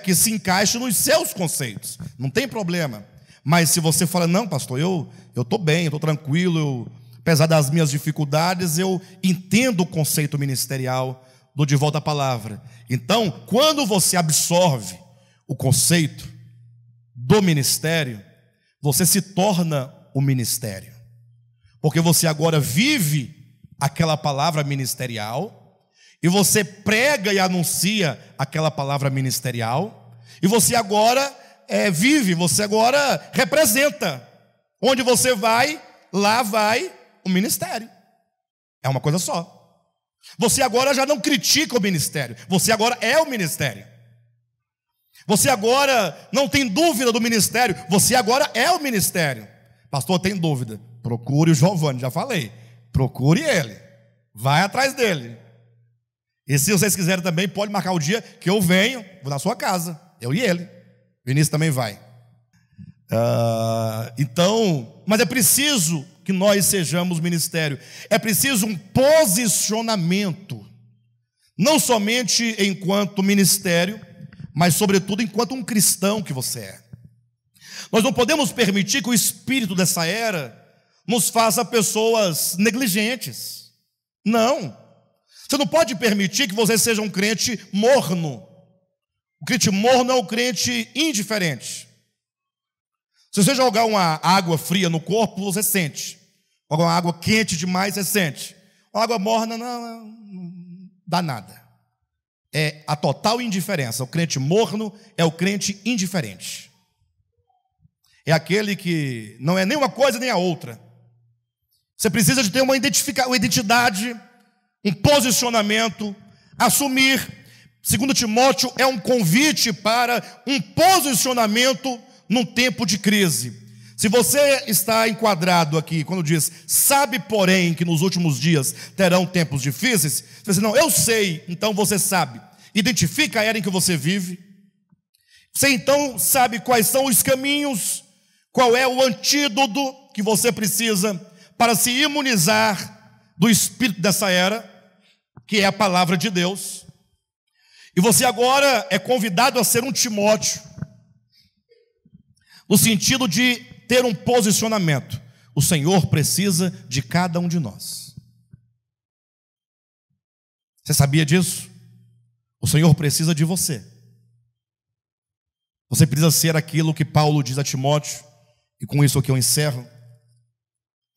que se encaixe nos seus conceitos. Não tem problema. Mas se você fala, não, pastor, eu estou bem, eu estou tranquilo, apesar das minhas dificuldades, eu entendo o conceito ministerial do de volta à palavra. Então, quando você absorve o conceito do ministério, você se torna o ministério. Porque você agora vive aquela palavra ministerial, e você prega e anuncia aquela palavra ministerial, e você agora vive, você agora representa. Onde você vai, lá vai o ministério. É uma coisa só. Você agora já não critica o ministério, você agora é o ministério. Você agora não tem dúvida do ministério, você agora é o ministério. Pastor, tem dúvida? Procure o Giovanni, já falei. Procure ele, vai atrás dele. E se vocês quiserem também, pode marcar o dia que eu venho, vou na sua casa, eu e ele. Vinícius também vai. Então, mas é preciso que nós sejamos ministério. É preciso um posicionamento, não somente enquanto ministério, mas sobretudo enquanto um cristão que você é. Nós não podemos permitir que o espírito dessa era nos faça pessoas negligentes. Não. Você não pode permitir que você seja um crente morno. O crente morno é um crente indiferente. Se você jogar uma água fria no corpo, você sente. Jogar uma água quente demais, você sente. Uma água morna, não dá nada. É a total indiferença. O crente morno é o crente indiferente. É aquele que não é nem uma coisa nem a outra. Você precisa de ter uma identidade, um posicionamento, assumir. 2 Timóteo é um convite para um posicionamento num tempo de crise. Se você está enquadrado aqui, quando diz, sabe porém que nos últimos dias terão tempos difíceis, você diz, não, eu sei, então você sabe. Identifica a era em que você vive. Você então sabe quais são os caminhos, qual é o antídoto que você precisa para se imunizar do espírito dessa era, que é a palavra de Deus. E você agora é convidado a ser um Timóteo, no sentido de ter um posicionamento. O Senhor precisa de cada um de nós. Você sabia disso? O Senhor precisa de você. Você precisa ser aquilo que Paulo diz a Timóteo, e com isso aqui eu encerro.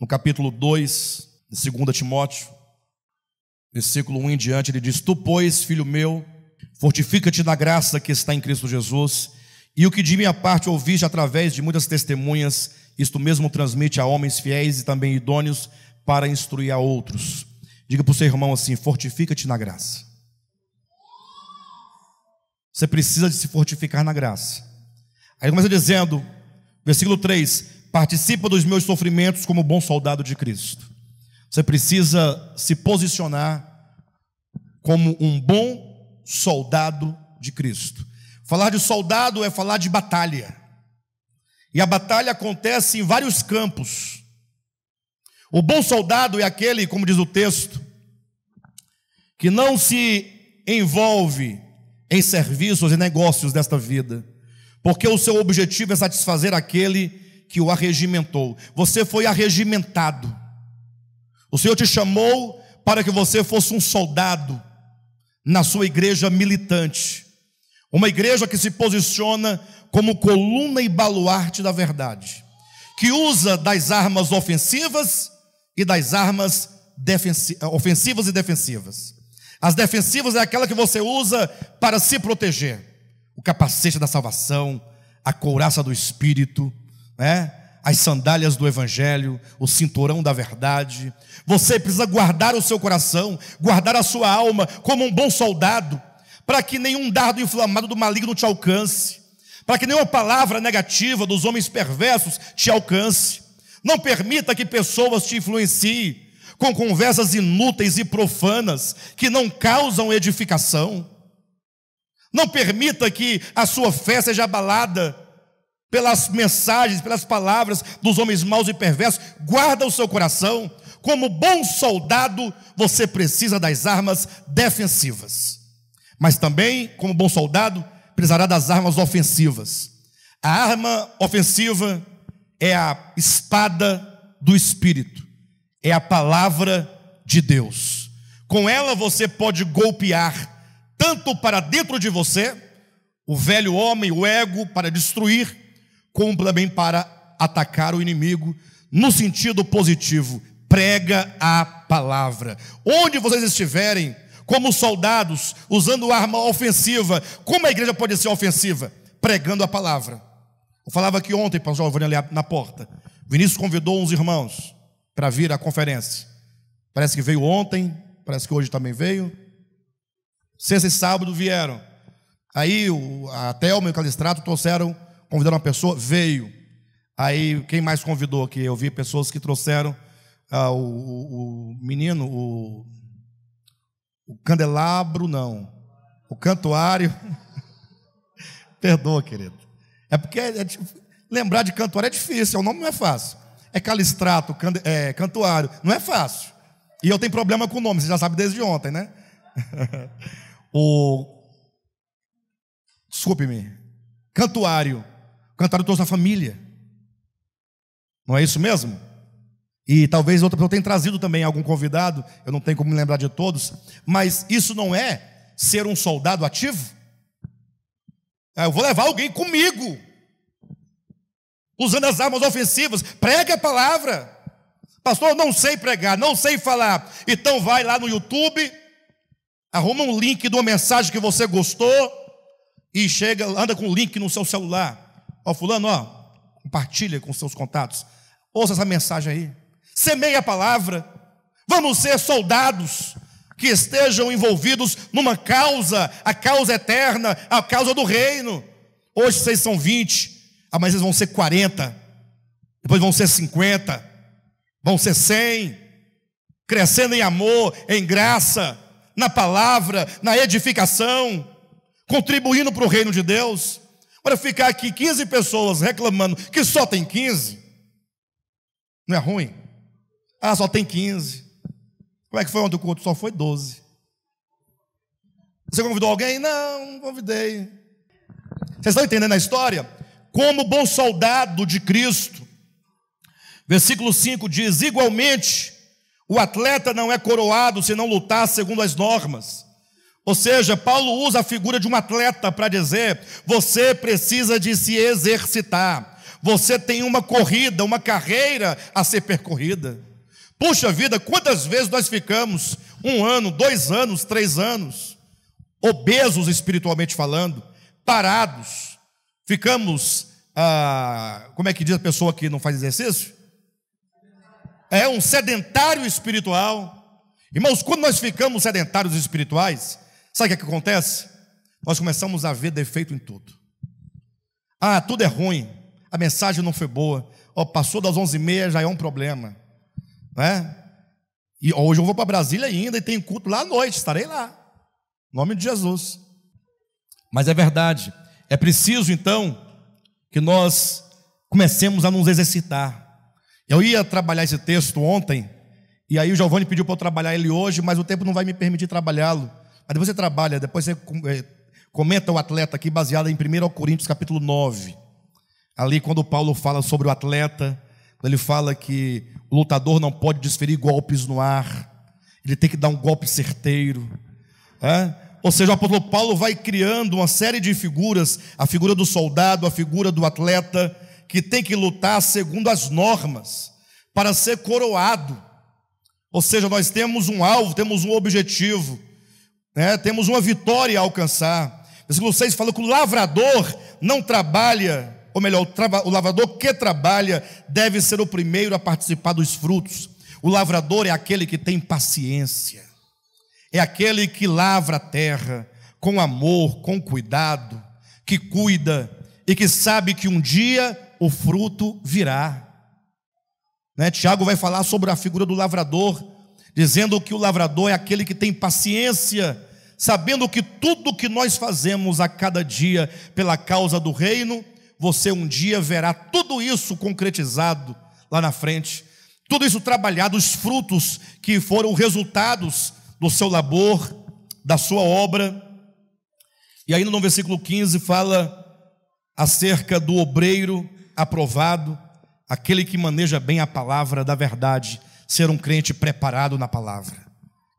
No capítulo 2, de 2 Timóteo, versículo 1 em diante, ele diz: Tu, pois, filho meu, fortifica-te na graça que está em Cristo Jesus, e o que de minha parte ouviste através de muitas testemunhas, isto mesmo transmite a homens fiéis e também idôneos para instruir a outros. Diga para o seu irmão assim: fortifica-te na graça. Você precisa de se fortificar na graça. Aí começa dizendo, versículo 3: participa dos meus sofrimentos como bom soldado de Cristo. Você precisa se posicionar como um bom soldado de Cristo. Falar de soldado é falar de batalha. E a batalha acontece em vários campos. O bom soldado é aquele, como diz o texto, que não se envolve em serviços e negócios desta vida, porque o seu objetivo é satisfazer aquele que o arregimentou. Você foi arregimentado. O Senhor te chamou para que você fosse um soldado na sua igreja militante, uma igreja que se posiciona como coluna e baluarte da verdade, que usa das armas ofensivas e das armas ofensivas e defensivas. As defensivas é aquela que você usa para se proteger: o capacete da salvação, a couraça do Espírito, as sandálias do Evangelho, o cinturão da verdade. Você precisa guardar o seu coração, guardar a sua alma como um bom soldado, para que nenhum dardo inflamado do maligno te alcance, para que nenhuma palavra negativa dos homens perversos te alcance. Não permita que pessoas te influenciem com conversas inúteis e profanas que não causam edificação. Não permita que a sua fé seja abalada pelas mensagens, pelas palavras dos homens maus e perversos. Guarda o seu coração. Como bom soldado, você precisa das armas defensivas, mas também, como bom soldado, precisará das armas ofensivas. A arma ofensiva é a espada do Espírito, é a palavra de Deus. Com ela você pode golpear tanto para dentro de você, o velho homem, o ego, para destruir, como também para atacar o inimigo, no sentido positivo. Prega a palavra. Onde vocês estiverem, como soldados, usando arma ofensiva, como a igreja pode ser ofensiva? Pregando a palavra. Eu falava aqui ontem para o Giovanni ali na porta. Vinícius convidou uns irmãos para vir à conferência. Parece que veio ontem, parece que hoje também veio. Sexta e sábado vieram. Aí a Thelma e o Calistrato convidaram uma pessoa, veio. Aí quem mais convidou aqui? Eu vi pessoas que trouxeram o menino, o candelabro, não, o cantuário. Perdoa, querido. É porque lembrar de cantuário é difícil, o nome não é fácil. É Calistrato, cantuário, não é fácil. E eu tenho problema com o nome, você já sabe desde ontem, né? Desculpe-me, cantuário. O cantuário trouxe a família. Não é isso mesmo? E talvez outra pessoa tenha trazido também algum convidado, eu não tenho como me lembrar de todos, mas isso não é ser um soldado ativo? Eu vou levar alguém comigo, usando as armas ofensivas. Prega a palavra. Pastor, eu não sei pregar, não sei falar. Então vai lá no YouTube, arruma um link de uma mensagem que você gostou e anda com o link no seu celular. Fulano, compartilha com seus contatos. Ouça essa mensagem aí. Semeie a palavra. Vamos ser soldados que estejam envolvidos numa causa, a causa eterna, a causa do reino. Hoje vocês são 20, mas eles vão ser 40, depois vão ser 50, vão ser 100, crescendo em amor, em graça, na palavra, na edificação, contribuindo para o reino de Deus. Para ficar aqui 15 pessoas reclamando que só tem 15, não é ruim? Ah, só tem 15. Como é que foi ontem o culto? Só foi 12. Você convidou alguém? Não convidei. Vocês estão entendendo a história? Como bom soldado de Cristo. Versículo 5 diz: igualmente, o atleta não é coroado se não lutar segundo as normas. Ou seja, Paulo usa a figura de um atleta para dizer: você precisa de se exercitar. Você tem uma corrida, uma carreira a ser percorrida. Puxa vida, quantas vezes nós ficamos 1 ano, 2 anos, 3 anos, obesos espiritualmente falando, parados, ficamos, como é que diz a pessoa que não faz exercício? É um sedentário espiritual. Irmãos, quando nós ficamos sedentários espirituais, sabe o que acontece? Nós começamos a ver defeito em tudo. Tudo é ruim, a mensagem não foi boa, passou das 11h30, já é um problema, né? E hoje eu vou para Brasília ainda e tem culto lá à noite, estarei lá, em nome de Jesus. Mas é verdade, é preciso então que nós comecemos a nos exercitar. Eu ia trabalhar esse texto ontem, e aí o Giovanni pediu para eu trabalhar ele hoje, mas o tempo não vai me permitir trabalhá-lo. Mas depois você trabalha, depois você comenta o atleta aqui, baseado em 1 Coríntios capítulo 9. Ali quando Paulo fala sobre o atleta, ele fala que o lutador não pode desferir golpes no ar, ele tem que dar um golpe certeiro. Ou seja, o apóstolo Paulo vai criando uma série de figuras, a figura do soldado, a figura do atleta, que tem que lutar segundo as normas, para ser coroado. Ou seja, nós temos um alvo, temos um objetivo, temos uma vitória a alcançar. Versículo 6 fala que o lavrador não trabalha, ou melhor, o lavrador que trabalha deve ser o primeiro a participar dos frutos. O lavrador é aquele que tem paciência, é aquele que lavra a terra com amor, com cuidado, que cuida e que sabe que um dia o fruto virá. Tiago vai falar sobre a figura do lavrador, dizendo que o lavrador é aquele que tem paciência, sabendo que tudo que nós fazemos a cada dia pela causa do reino, você um dia verá tudo isso concretizado lá na frente, tudo isso trabalhado, os frutos que foram resultados do seu labor, da sua obra. E ainda no versículo 15 fala acerca do obreiro aprovado, aquele que maneja bem a palavra da verdade, ser um crente preparado na palavra.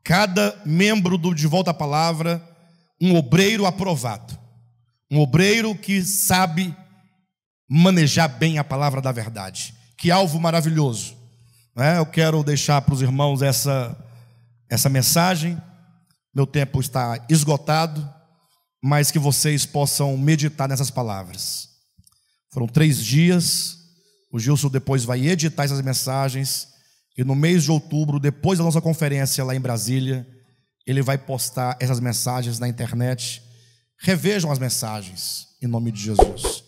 Cada membro do De Volta à Palavra, um obreiro aprovado, um obreiro que sabe manejar bem a palavra da verdade. Que alvo maravilhoso, Eu quero deixar para os irmãos essa mensagem. Meu tempo está esgotado, mas que vocês possam meditar nessas palavras. Foram 3 dias, o Gilson depois vai editar essas mensagens, e no mês de outubro, depois da nossa conferência lá em Brasília, ele vai postar essas mensagens na internet. Revejam as mensagens, em nome de Jesus.